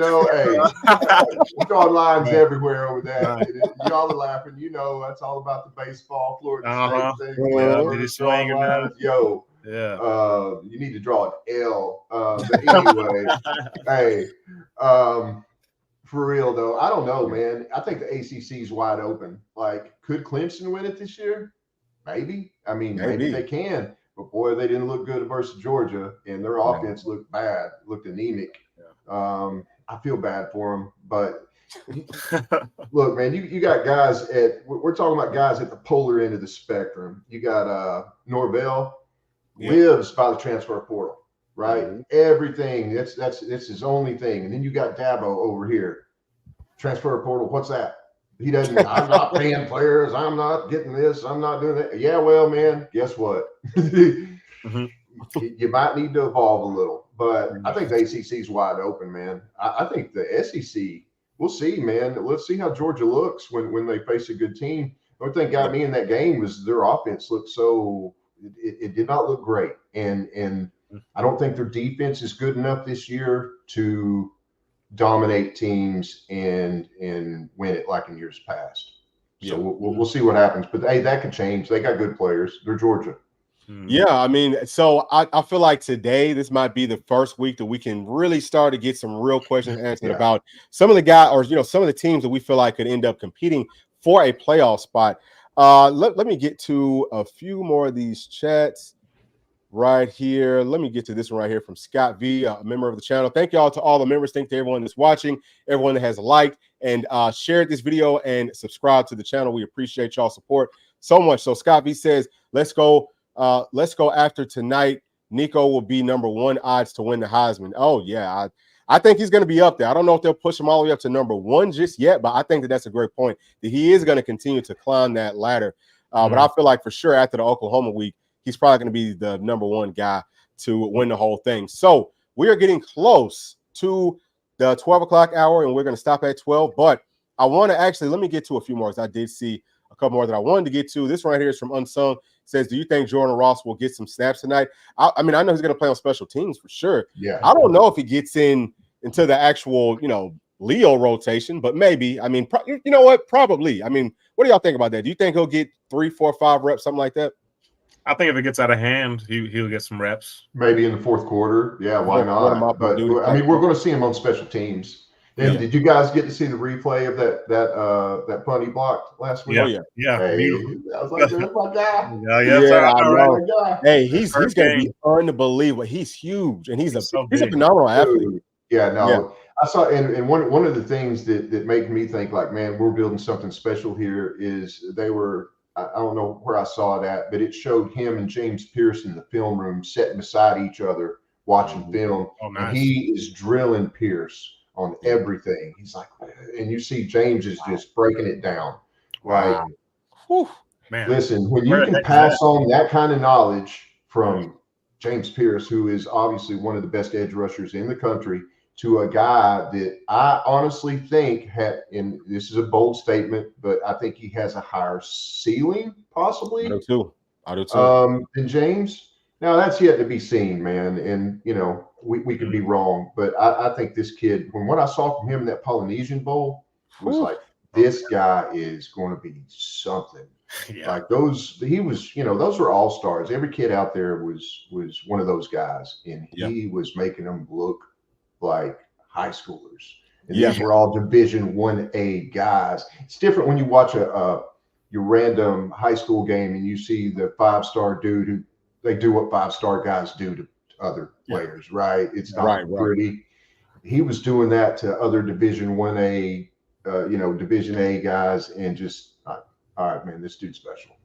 drawing lines everywhere over there. Y'all are laughing. That's all about the baseball. Florida State thing. Swing lines. Yeah. You need to draw an L. But anyway, hey, for real though, I don't know, man. I think the ACC is wide open. Like, could Clemson win it this year? Maybe. I mean, maybe they can. But boy, they didn't look good versus Georgia, and their offense looked bad, looked anemic. Yeah. I feel bad for them, but look, man, you got guys we're talking about guys at the polar end of the spectrum. You got Norvell lives by the transfer portal, right? Mm-hmm. Everything that's his only thing. And then you got Dabo over here. Transfer portal, what's that? He doesn't, I'm not paying players, I'm not getting this, I'm not doing that. Yeah, well, man, guess what? Mm-hmm. You might need to evolve a little, but I think the ACC is wide open, man. I think the SEC, we'll see, man. Let's see how Georgia looks when they face a good team. The only thing got me in that game was their offense looked so it did not look great, and I don't think their defense is good enough this year to dominate teams and win it like in years past. So we'll see what happens. But hey, that could change. They got good players. They're Georgia. Yeah, I mean, so I feel like today this might be the first week that we can really start to get some real questions answered about some of the guys, or some of the teams that we feel like could end up competing for a playoff spot. Let me get to a few more of these chats right here. Let me get to this one right here from Scott V, a member of the channel. Thank y'all to all the members. Thank you to everyone that's watching, everyone that has liked and shared this video and subscribed to the channel. We appreciate y'all support so much. So Scott V says, let's go after tonight. Nico will be number 1 odds to win the Heisman. Oh yeah, I think he's going to be up there. I don't know if they'll push him all the way up to number 1 just yet, but I think that's a great point, that he is going to continue to climb that ladder. But I feel like for sure after the Oklahoma week, he's probably going to be the number 1 guy to win the whole thing. So we are getting close to the 12 o'clock hour, and we're going to stop at 12. But I want to actually, let me get to a few more, because I did see a couple more that I wanted to get to. This right here is from Unsung. It says, do you think Jordan Ross will get some snaps tonight? I mean, I know he's going to play on special teams for sure. Yeah. I don't know if he gets into the actual, Leo rotation, but maybe. I mean, you know what? Probably. I mean, what do y'all think about that? Do you think he'll get 3, 4, 5 reps, something like that? I think if it gets out of hand, he'll get some reps. Maybe in the fourth quarter. Yeah, why not? But I mean, we're going to see him on special teams. And did you guys get to see the replay of that punt he blocked last week? Yeah. Hey, I was like, that's my guy. I know. Hey, he's going to be unbelievable. He's huge, and he's a phenomenal athlete. Yeah, no. Yeah. I saw, and one of the things that made me think, like, man, we're building something special here is they were, I don't know where I saw it at, but it showed him and James Pierce in the film room sitting beside each other watching film. Oh, nice. And he is drilling Pierce on everything. He's like, and you see James is just breaking it down. Right. Man. Listen, when you can pass on that kind of knowledge from James Pierce, who is obviously one of the best edge rushers in the country, to a guy that I honestly think and this is a bold statement, but I think he has a higher ceiling, possibly. I do too. Than James. Now that's yet to be seen, man. And we could be wrong, but I think this kid, from what I saw from him in that Polynesian Bowl, was like, this guy is going to be something. Yeah. Like those were all stars. Every kid out there was one of those guys, and he was making them look like high schoolers. And these were all Division 1A guys. It's different when you watch your random high school game and you see the 5-star dude who they do what 5-star guys do to other players, right? It's not pretty. He was doing that to other Division 1A, Division A guys, and just all right, man, this dude's special.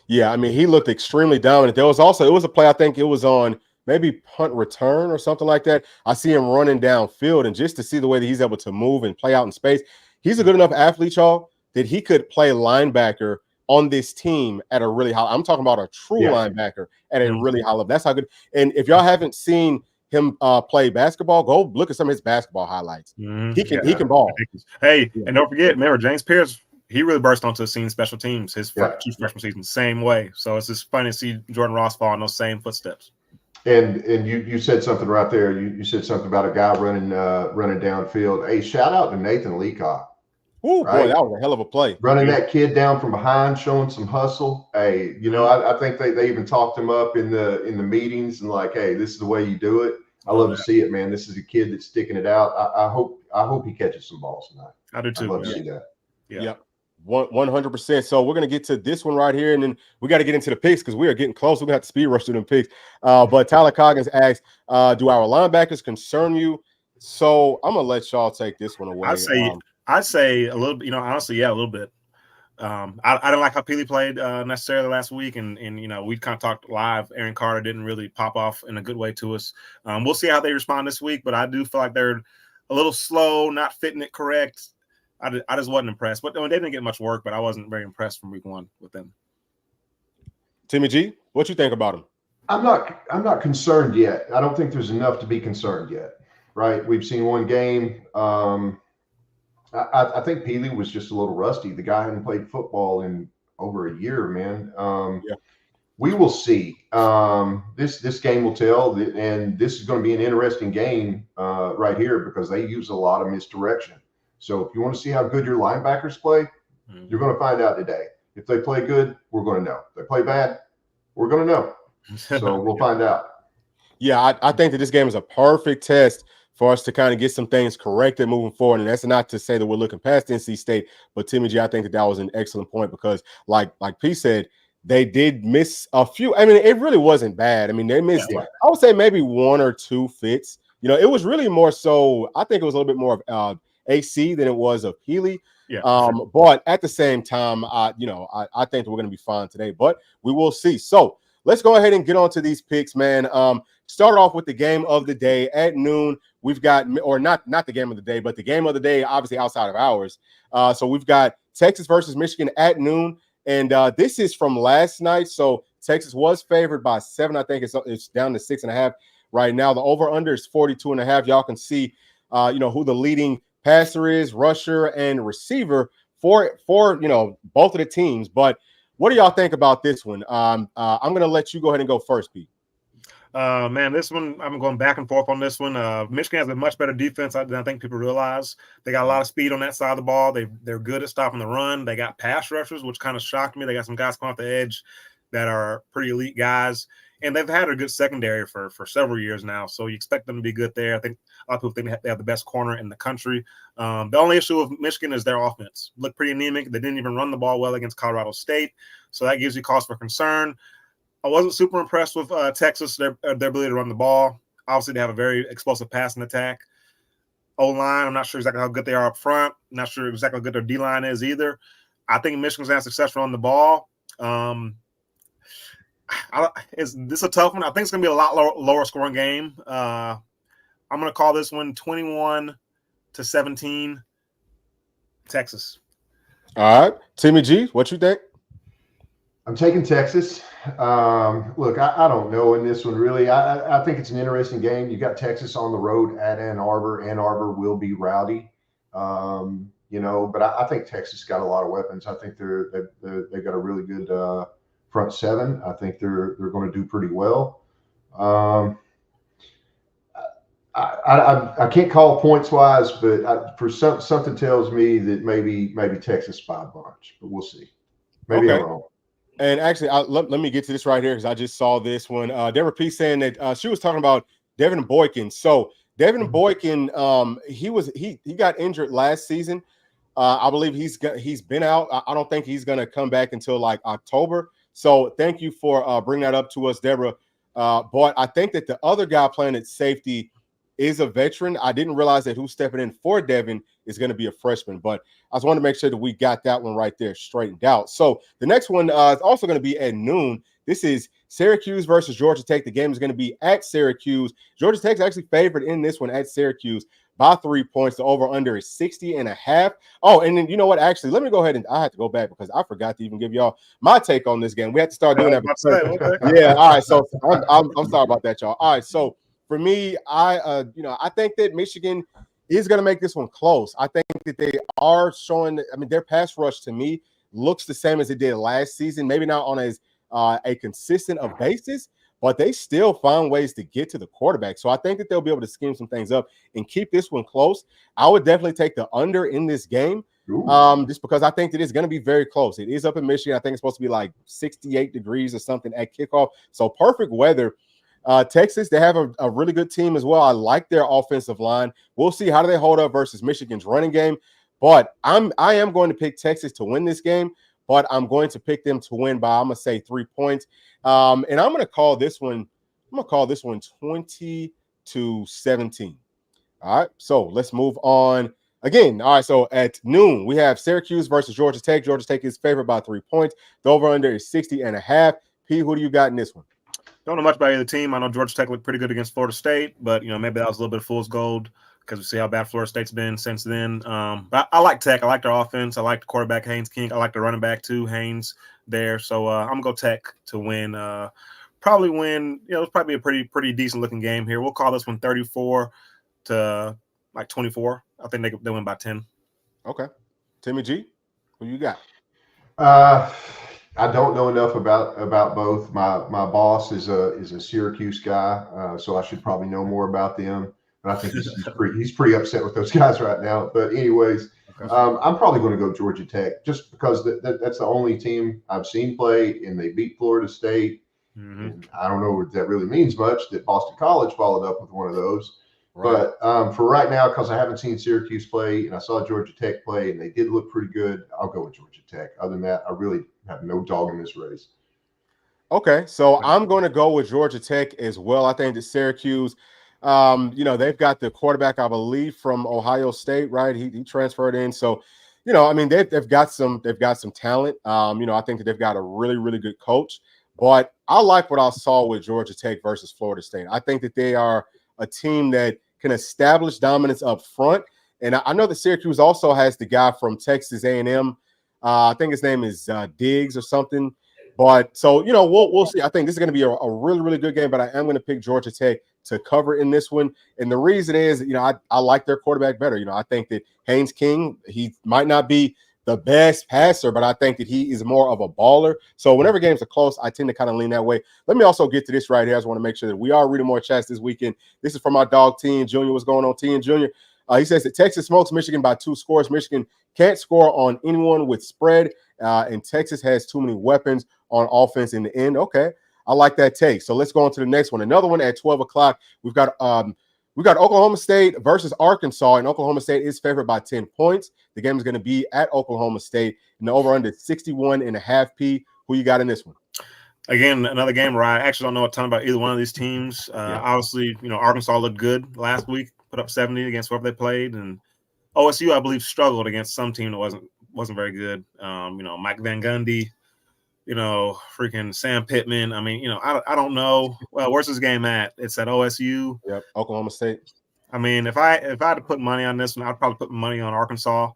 Yeah, I mean, he looked extremely dominant. It was a play, I think it was on maybe punt return or something like that. I see him running downfield, and just to see the way that he's able to move and play out in space, he's a good enough athlete, y'all, that he could play linebacker on this team at a really high. I'm talking about a true linebacker at a really high level. That's how good. And if y'all haven't seen him play basketball, go look at some of his basketball highlights. He can ball. Hey, and don't forget, remember James Pierce, he really burst onto the scene special teams his true freshman season, same way. So it's just funny to see Jordan Ross fall in those same footsteps. And you said something right there. You said something about a guy running downfield. Hey, shout out to Nathan Leacock. Oh, right? Boy, that was a hell of a play. Running that kid down from behind, showing some hustle. Hey, I think they even talked him up in the meetings and like, hey, this is the way you do it. I love to see it, man. This is a kid that's sticking it out. I hope he catches some balls tonight. I do too. I'd love to see that. Yeah. 100%. So we're going to get to this one right here, and then we got to get into the picks because we are getting close. We're going to have to speed rush through them picks. But Tyler Coggins asks, do our linebackers concern you? So I'm going to let y'all take this one away. I'd say a little bit, honestly, yeah, a little bit. I didn't like how Peely played necessarily last week, and we kind of talked live. Aaron Carter didn't really pop off in a good way to us. We'll see how they respond this week, but I do feel like they're a little slow, not fitting it correct. I just wasn't impressed. But they didn't get much work, but I wasn't very impressed from week 1 with them. Timmy G, what you think about them? I'm not concerned yet. I don't think there's enough to be concerned yet. Right? We've seen one game. I think Peely was just a little rusty. The guy hadn't played football in over a year, man. We will see. This game will tell, and this is going to be an interesting game right here because they use a lot of misdirection. So if you want to see how good your linebackers play, you're going to find out today. If they play good, we're going to know. If they play bad, we're going to know. So we'll find out. Yeah, I think that this game is a perfect test for us to kind of get some things corrected moving forward. And that's not to say that we're looking past NC State, but Timmy G, I think that was an excellent point because like P said, they did miss a few. I mean, it really wasn't bad. I mean, they missed, I would say maybe 1 or 2 fits. It was really more so, I think it was a little bit more of AC than it was of Peely. Yeah. But at the same time, I think that we're going to be fine today, but we will see. So let's go ahead and get on to these picks, man. Start off with the game of the day at noon. We've got, or not the game of the day, but the game of the day, obviously outside of ours. So we've got Texas versus Michigan at noon. And this is from last night. So Texas was favored by 7. I think it's down to 6.5 right now. The over-under is 42.5. Y'all can see, who the leading passer is, rusher, and receiver for both of the teams. But what do y'all think about this one? I'm going to let you go ahead and go first, Pete. Man, this one, I'm going back and forth on this one. Michigan has a much better defense than I think people realize. They got a lot of speed on that side of the ball. They're good at stopping the run. They got pass rushers, which kind of shocked me. They got some guys coming off the edge that are pretty elite guys. And they've had a good secondary for several years now. So you expect them to be good there. I think a lot of people think they have the best corner in the country. The only issue with Michigan is their offense. Looked pretty anemic. They didn't even run the ball well against Colorado State. So that gives you cause for concern. I wasn't super impressed with Texas, their ability to run the ball. Obviously, they have a very explosive passing attack. O-line, I'm not sure exactly how good they are up front. Not sure exactly how good their D-line is either. I think Michigan's going to have success running the ball. This is a tough one. I think it's going to be a lot lower scoring game. I'm going to call this one 21-17, Texas. All right. Timmy G, what you think? I'm taking Texas. Look, I don't know in this one, really. I think it's an interesting game. You got Texas on the road at Ann Arbor. Ann Arbor will be rowdy, but I think Texas got a lot of weapons. I think they've got a really good front seven. I think they're going to do pretty well. I can't call points wise, but something tells me that maybe Texas by a bunch, but we'll see. Maybe I'm wrong. And actually, let me get to this right here because I just saw this one. Deborah P saying that she was talking about Devin Boykin. So Devin Boykin, he got injured last season. I believe he's been out. I don't think he's going to come back until like October. So thank you for bringing that up to us, Deborah. But I think that the other guy playing at safety is a veteran. I didn't realize that who's stepping in for Devin is going to be a freshman, but I just wanted to make sure that we got that one right there straightened out. So the next one is also going to be at noon. This is Syracuse versus Georgia Tech. The game is going to be at Syracuse. Georgia Tech's actually favored in this one at Syracuse by 3 points. The over-under is 60.5. Oh, and then you know what? Actually, let me go ahead and I have to go back because I forgot to even give y'all my take on this game. We have to start doing that. Yeah, all right. So I'm sorry about that, y'all. All right, so for me, I think that Michigan is going to make this one close. I think that they are showing. I mean, their pass rush to me looks the same as it did last season. Maybe not on as a consistent of basis, but they still find ways to get to the quarterback. So I think that they'll be able to scheme some things up and keep this one close. I would definitely take the under in this game. just because I think that it's going to be very close. It is up in Michigan. I think it's supposed to be like 68 degrees or something at kickoff. So perfect weather. Texas, they have a really good team as well. I like their offensive line. We'll see how do they hold up versus Michigan's running game. But I am going to pick Texas to win this game, but I'm going to pick them to win by, I'm going to say 3 points. And I'm going to call this one 20-17. All right, so let's move on. Again, all right, so at noon, we have Syracuse versus Georgia Tech. Georgia Tech is favored by 3 points. The over-under is 60.5. P, who do you got in this one? Don't know much about either team. I know Georgia Tech looked pretty good against Florida State, but, maybe that was a little bit of fool's gold because we see how bad Florida State's been since then. But I like Tech. I like their offense. I like the quarterback, Haynes King. I like the running back, too, Haynes there. So I'm going to go Tech to win. Probably win. It's probably a pretty decent-looking game here. We'll call this one 34 to – like 24. I think they win by 10. Okay. Timmy G, who you got? I don't know enough about both. My boss is a Syracuse guy, so I should probably know more about them. And I think he's pretty upset with those guys right now. But anyways, okay. I'm probably going to go Georgia Tech just because that's the only team I've seen play, and they beat Florida State. Mm-hmm. And I don't know if that really means much that Boston College followed up with one of those. Right. But for right now, because I haven't seen Syracuse play and I saw Georgia Tech play and they did look pretty good, I'll go with Georgia Tech. Other than that, I really have no dog in this race. Okay, so I'm going to go with Georgia Tech as well. I think that Syracuse, they've got the quarterback, I believe, from Ohio State, right? He transferred in. So, they've got some talent. I think that they've got a really, really good coach. But I like what I saw with Georgia Tech versus Florida State. I think that they are a team that can establish dominance up front. And I know that Syracuse also has the guy from Texas A&M. I think his name is Diggs or something. But so, we'll see. I think this is going to be a really, really good game, but I am going to pick Georgia Tech to cover in this one. And the reason is, I like their quarterback better. I think that Haynes King, he might not be the best passer, but I think that he is more of a baller. So whenever games are close, I tend to kind of lean that way. Let me also get to this right here. I just want to make sure that we are reading more chats this weekend. This is from our dog, Tien Jr. What's going on, Tien Jr.? He says that Texas smokes Michigan by 2 scores. Michigan can't score on anyone with spread, and Texas has too many weapons on offense in the end. Okay, I like that take. So let's go on to the next one. Another one at 12 o'clock. We've got Oklahoma State versus Arkansas, and Oklahoma State is favored by 10 points. The game is going to be at Oklahoma State, and the over-under 61.5. P. Who you got in this one? Again, another game where I actually don't know a ton about either one of these teams. Obviously, Arkansas looked good last week, put up 70 against whoever they played, and OSU, I believe, struggled against some team that wasn't very good. Mike Van Gundy, freaking Sam Pittman. I mean, I don't know. Well, where's this game at? It's at OSU. Yep, Oklahoma State. I mean, if I had to put money on this one, I'd probably put money on Arkansas.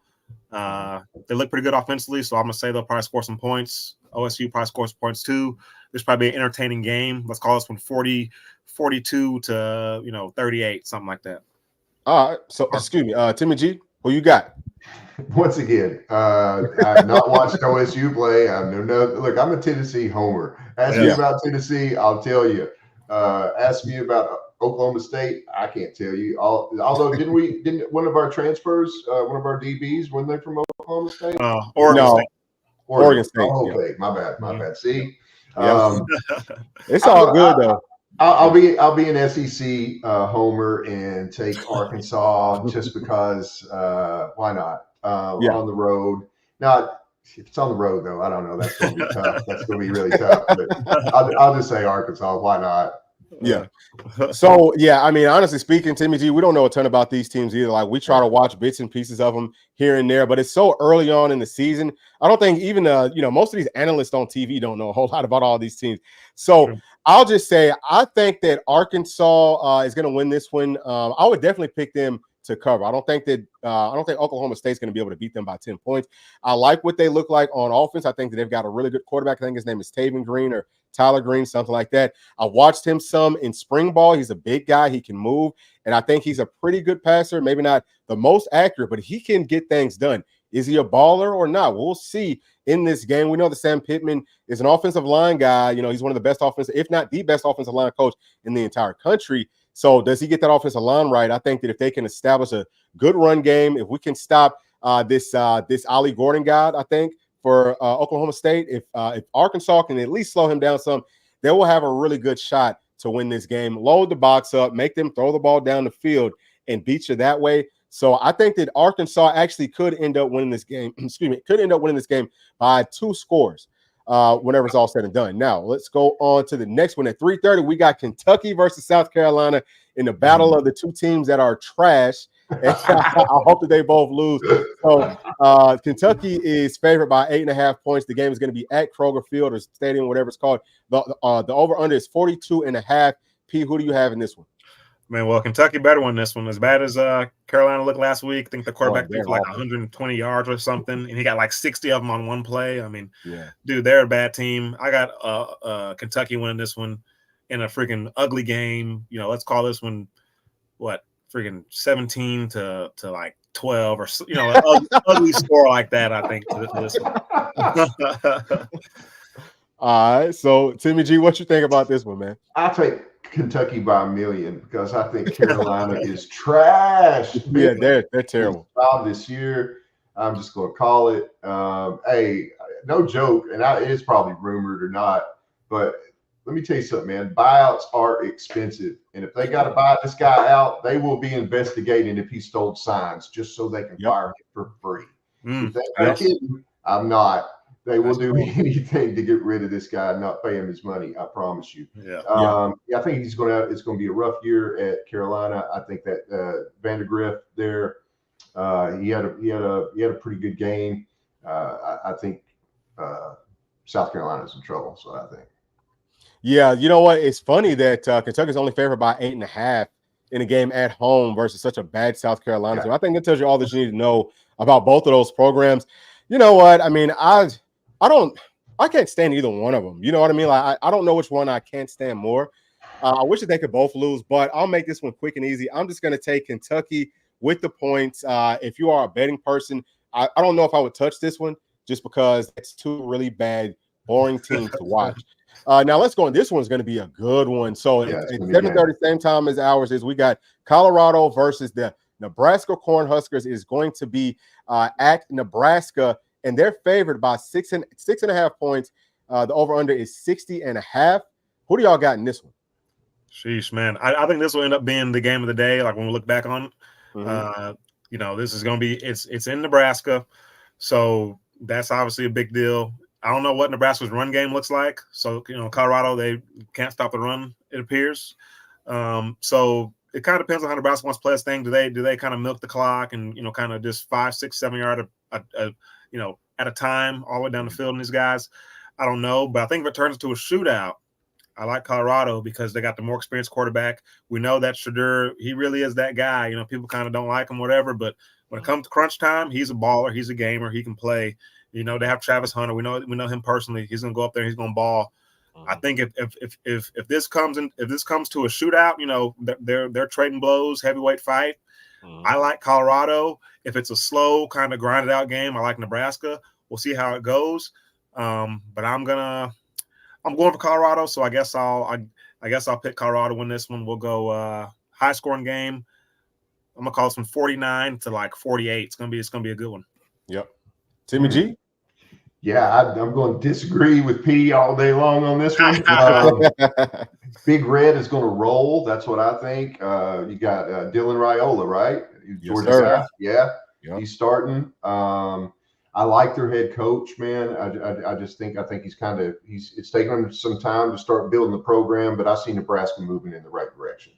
They look pretty good offensively, so I'm gonna say they'll probably score some points. OSU probably scores points too. This probably be an entertaining game. Let's call this one 42 to 38, something like that. All right. So excuse me, Timmy G, who you got? Once again, I've not watched OSU play. Look, I'm a Tennessee homer. Ask me about Tennessee, I'll tell you. Ask me about Oklahoma State, I can't tell you. Although didn't one of our transfers, one of our DBs, weren't they from Oklahoma State? Oregon State. Oh, okay, my bad. See, it's all good though. I'll be an SEC homer and take Arkansas just because. Why not? On the road. Now, if it's on the road though, I don't know. That's going to be tough. That's going to be really tough. But I'll just say Arkansas. Why not? Yeah. So, I mean, honestly speaking, Timmy G, we don't know a ton about these teams either. Like, we try to watch bits and pieces of them here and there, but it's so early on in the season. I don't think even, most of these analysts on TV don't know a whole lot about all these teams. So I'll just say, I think that Arkansas is going to win this one. I would definitely pick them to cover. I don't think Oklahoma State's going to be able to beat them by 10 points. I like what they look like on offense. I think that they've got a really good quarterback. I think his name is Taven Green or Tyler Green, something like that. I watched him some in spring ball. He's a big guy. He can move, and I think he's a pretty good passer. Maybe not the most accurate, but he can get things done. Is he a baller or not? We'll see in this game. We know that Sam Pittman is an offensive line guy. He's one of the best offensive, if not the best offensive line coach in the entire country. So does he get that offensive line right? I think that if they can establish a good run game, if we can stop this Ollie Gordon guy, I think, for Oklahoma State. If Arkansas can at least slow him down some, they will have a really good shot to win this game. Load the box up, make them throw the ball down the field, and beat you that way. So I think that Arkansas actually could end up winning this game. Could end up winning this game by 2 scores whenever it's all said and done. Now let's go on to the next one at 3:30. We got Kentucky versus South Carolina in the battle of the 2 teams that are trash. And I hope that they both lose. So Kentucky is favored by 8.5 points. The game is going to be at Kroger Field or Stadium, whatever it's called. The over-under is 42.5. P, who do you have in this one? Man, well, Kentucky better win this one. As bad as Carolina looked last week, I think the quarterback threw for like 120 yards or something, and he got like 60 of them on one play. I mean, dude, they're a bad team. I got Kentucky winning this one in a freaking ugly game. You know, let's call this one freaking 17 to like 12 or an ugly score like that. I think to this one. All right, so Timmy G, what you think about this one, man? I'll take Kentucky by 1 million because I think Carolina is trash. Yeah, they're terrible. This year, I'm just going to call it. Hey, no joke, and it is probably rumored or not, but let me tell you something, man. Buyouts are expensive, and if they got to buy this guy out, they will be investigating if he stole signs just so they can fire him for free. If they're kidding, I'm not. They will do anything to get rid of this guy and not pay him his money. I promise you. I think it's going to be a rough year at Carolina. I think that Vandergriff there, he had a pretty good game. I think South Carolina's in trouble. So I think. Yeah, you know what? It's funny that Kentucky's only favored by 8.5 in a game at home versus such a bad South Carolina. So I think it tells you all that you need to know about both of those programs. You know what? I mean, I can't stand either one of them. You know what I mean? Like, I don't know which one I can't stand more. I wish that they could both lose, but I'll make this one quick and easy. I'm just going to take Kentucky with the points. If you are a betting person, I don't know if I would touch this one just because it's 2 really bad, boring teams to watch. Now let's go on. This one's going to be a good one. So at 7:30, same time as ours is, we got Colorado versus the Nebraska Cornhuskers. Is going to be at Nebraska, and they're favored by 6.5 points. The over-under is 60.5. Who do y'all got in this one? Sheesh, man. I think this will end up being the game of the day. Like when we look back on it, this is going to be it's in Nebraska, so that's obviously a big deal. I don't know what Nebraska's run game looks like. So, Colorado, they can't stop the run, it appears. So it kind of depends on how Nebraska wants to play this thing. Do they kind of milk the clock and, kind of just 5, 6, 7 yard, at a time all the way down the field in these guys? I don't know. But I think if it turns into a shootout, I like Colorado because they got the more experienced quarterback. We know that Shedeur, he really is that guy. People kind of don't like him, whatever. But when it comes to crunch time, he's a baller. He's a gamer. He can play. They have Travis Hunter. We know him personally. He's gonna go up there. He's gonna ball. I think if this comes to a shootout, they're trading blows, heavyweight fight. I like Colorado. If it's a slow kind of grinded out game, I like Nebraska. We'll see how it goes. But I'm going for Colorado. So I guess I'll pick Colorado to win this one. We'll go high scoring game. I'm gonna call this one 49 to like 48. It's gonna be a good one. Yep. Timmy G? Yeah, I'm going to disagree with P all day long on this one. Big Red is going to roll. That's what I think. You got Dylan Raiola, right? Georgia Tech. Yeah, he's starting. I like their head coach, man. I think it's taken him some time to start building the program, but I see Nebraska moving in the right direction.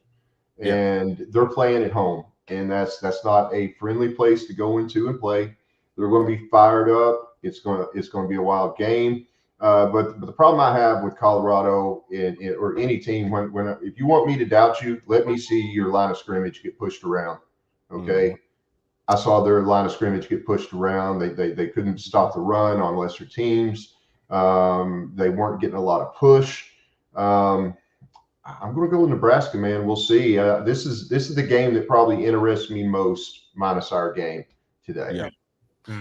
And they're playing at home, and that's not a friendly place to go into and play. They're going to be fired up. It's going to be a wild game. But the problem I have with Colorado or any team, if you want me to doubt you, let me see your line of scrimmage get pushed around. Okay, I saw their line of scrimmage get pushed around. They couldn't stop the run on lesser teams. They weren't getting a lot of push. I'm going to go with Nebraska, man. We'll see. This is the game that probably interests me most, minus our game today. Yeah.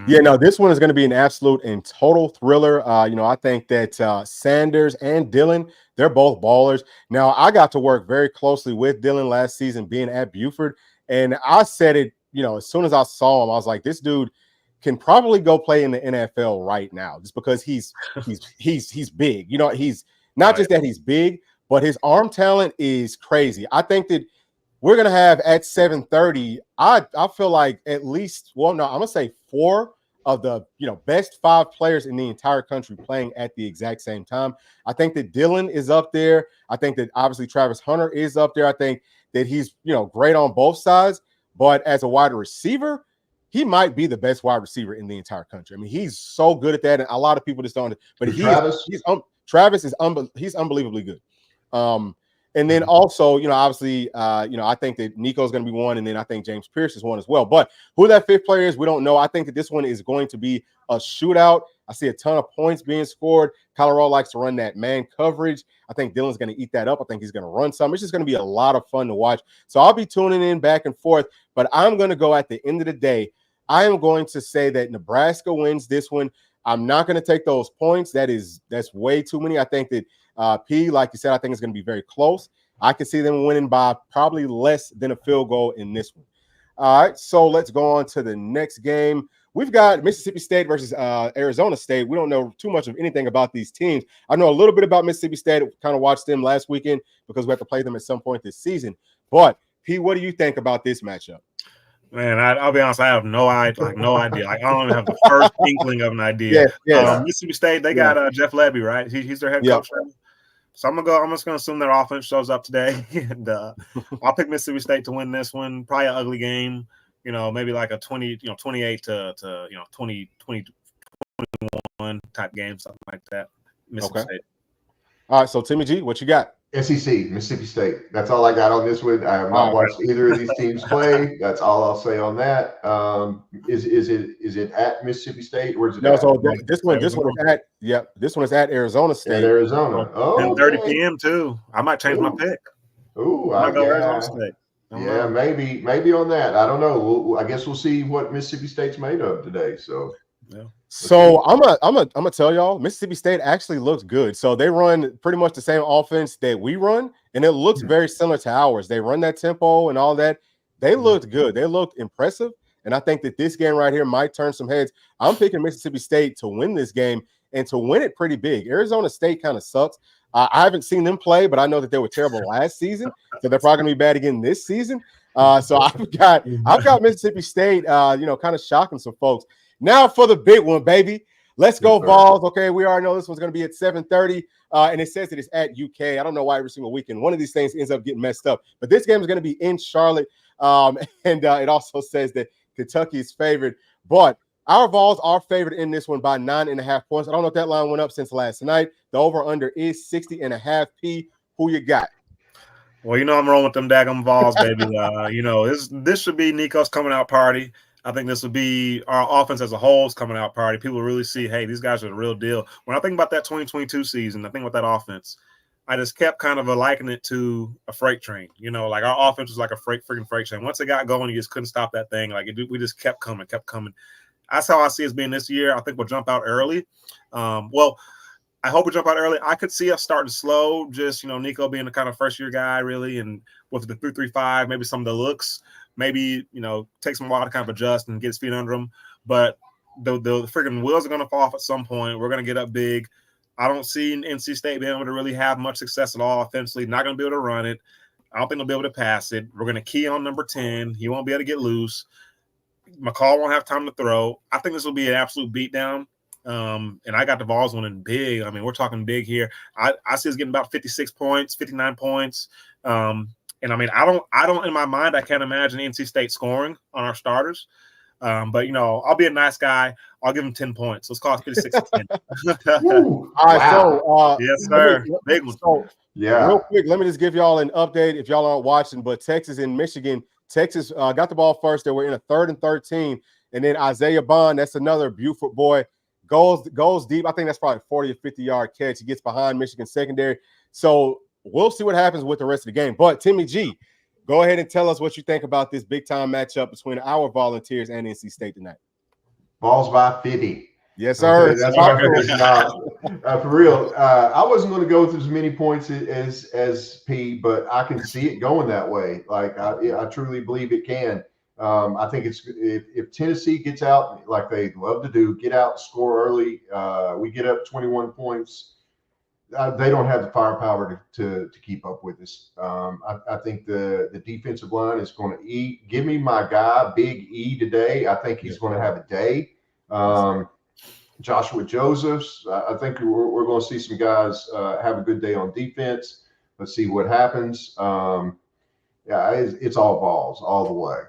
Yeah, no, this one is going to be an absolute and total thriller. I think that Sanders and Dylan, they're both ballers. Now, I got to work very closely with Dylan last season being at Buford, and I said it, as soon as I saw him, I was like, this dude can probably go play in the NFL right now, just because he's big. You know, he's not just that he's big, but his arm talent is crazy. I think that we're gonna have at 7:30. I feel like at least, well, no, I'm gonna say 4 of the best 5 players in the entire country playing at the exact same time. I think that Dylan is up there. I think that obviously Travis Hunter is up there. I think that he's great on both sides, but as a wide receiver, he might be the best wide receiver in the entire country. I mean, he's so good at that, and a lot of people just don't. But Travis is unbelievably good. And then also, obviously, I think that Nico's going to be one, and then I think James Pierce is one as well. But who that 5th player is, we don't know. I think that this one is going to be a shootout. I see a ton of points being scored. Colorado likes to run that man coverage. I think Dylan's going to eat that up. I think he's going to run some. It's just going to be a lot of fun to watch. So I'll be tuning in back and forth, but I'm going to go at the end of the day. I am going to say that Nebraska wins this one. I'm not going to take those points. That's way too many. I think that P, like you said, I think it's going to be very close. I can see them winning by probably less than a field goal in this one. All right, so let's go on to the next game. We've got Mississippi State versus Arizona State. We don't know too much of anything about these teams. I know a little bit about Mississippi State. Kind of watched them last weekend because we have to play them at some point this season. But P, what do you think about this matchup? Man, I'll be honest. I have no idea. Like I don't even have the first inkling of an idea. Mississippi State, they got Jeff Lebby, right? He's their head coach. So I'm just gonna assume their offense shows up today, and I'll pick Mississippi State to win this one. Probably an ugly game. Maybe like a 28 to 20, 21 type game, something like that. Mississippi State. All right. So Timmy G, what you got? SEC, Mississippi State. That's all I got on this one. I have not watched either of these teams play. That's all I'll say on that. Is it at Mississippi State or is it? No, so this one is at this one is at Arizona State. At Arizona. Oh, 10:30 p.m. too. I might change my pick. Ooh, I go Arizona State. Yeah, maybe on that. I don't know. I guess we'll see what Mississippi State's made of today. So. Yeah. So I'm gonna tell y'all, Mississippi State actually looks good. So they run pretty much the same offense that we run, and it looks very similar to ours. They run that tempo and all that. They looked good. They looked impressive, and I think that this game right here might turn some heads. I'm picking Mississippi State to win this game and to win it pretty big. Arizona State kind of sucks. I haven't seen them play, but I know that they were terrible last season, so they're probably gonna be bad again this season. So I've got Mississippi State, kind of shocking some folks. Now for the big one, baby. Let's go, Vols. Okay, we already know this one's going to be at 7:30, and it says that it's at UK. I don't know why every single weekend one of these things ends up getting messed up. But this game is going to be in Charlotte, and it also says that Kentucky is favored. But our Vols are favored in this one by 9.5 points. I don't know if that line went up since last night. The over-under is 60.5. P, who you got? Well, I'm rolling with them daggum Vols, baby. This should be Nico's coming out party. I think this would be our offense as a whole's coming out party. People really see, hey, these guys are the real deal. When I think about that 2022 season, I think about that offense, I just kept kind of likening it to a freight train. Like our offense was like a freaking freight train. Once it got going, you just couldn't stop that thing. We just kept coming. That's how I see us being this year. I think we'll jump out early. I hope we jump out early. I could see us starting slow, just, Nico being the kind of first-year guy, really, and with the 3-3-5, maybe some of the looks. Maybe, takes him a while to kind of adjust and get his feet under him. But the freaking wheels are going to fall off at some point. We're going to get up big. I don't see NC State being able to really have much success at all offensively. Not going to be able to run it. I don't think they'll be able to pass it. We're going to key on number 10. He won't be able to get loose. McCall won't have time to throw. I think this will be an absolute beatdown. And I got the Vols winning big. I mean, we're talking big here. I see us getting about 56 points, 59 points. And I mean, I don't in my mind, I can't imagine NC State scoring on our starters. But I'll be a nice guy. I'll give him 10 points. Let's call it 56 to 10. All right, so yes, sir. Big one. So, real quick, let me just give y'all an update if y'all aren't watching. But Texas and Michigan, Texas got the ball first. They were in a 3rd and 13, and then Isaiah Bond, that's another Buford boy, goes deep. I think that's probably a 40 or 50-yard catch. He gets behind Michigan secondary. So we'll see what happens with the rest of the game. But Timmy G, go ahead and tell us what you think about this big-time matchup between our Volunteers and NC State tonight. Vols by 50. Yes, sir. That's for real. I wasn't going to go through as many points as P, but I can see it going that way. Like I truly believe it can. I think it's if Tennessee gets out like they love to do, get out, score early. We get up 21 points. They don't have the firepower to keep up with us. I think the defensive line is going to eat. Give me my guy, Big E, today. I think he's going to have a day. Joshua Josephs. I think we're going to see some guys have a good day on defense. Let's see what happens. It's all balls all the way.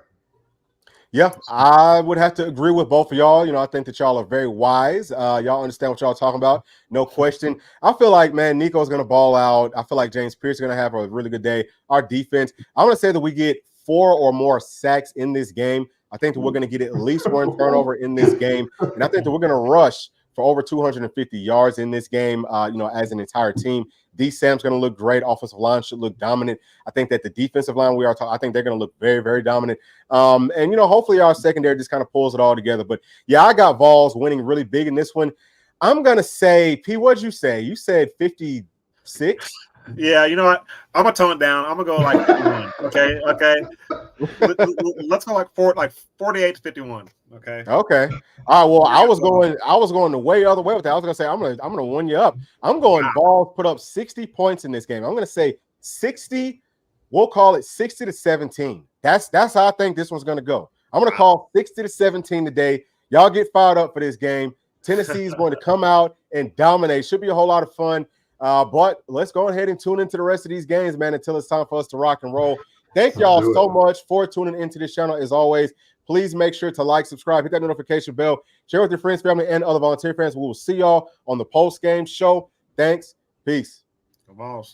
Yeah, I would have to agree with both of y'all. I think that y'all are very wise. Y'all understand what y'all are talking about. No question. I feel like, man, Nico's going to ball out. I feel like James Pierce is going to have a really good day. Our defense, I want to say that we get 4 or more sacks in this game. I think that we're going to get at least 1 turnover in this game. And I think that we're going to rush for over 250 yards in this game, as an entire team. D. Sam's going to look great. Offensive line should look dominant. I think that the defensive line I think they're going to look very, very dominant. And hopefully our secondary just kind of pulls it all together. But yeah, I got Vols winning really big in this one. I'm going to say, P, what'd you say? You said 56? Yeah, you know what? I'm gonna tone it down. I'm gonna go like 51. Okay. Let's go like 48 to 51. Okay. All right. Well, I was going the way other way with that. I was gonna say I'm gonna one you up. I'm going Vols put up 60 points in this game. I'm gonna say 60. We'll call it 60 to 17. That's how I think this one's gonna go. I'm gonna call 60 to 17 today. Y'all get fired up for this game. Tennessee is going to come out and dominate. Should be a whole lot of fun. But let's go ahead and tune into the rest of these games, man, until it's time for us to rock and roll. Thank y'all so much for tuning into this channel. As always, please make sure to like, subscribe, hit that notification bell, share with your friends, family, and other volunteer fans. We will see y'all on the post-game show. Thanks. Peace. Come on.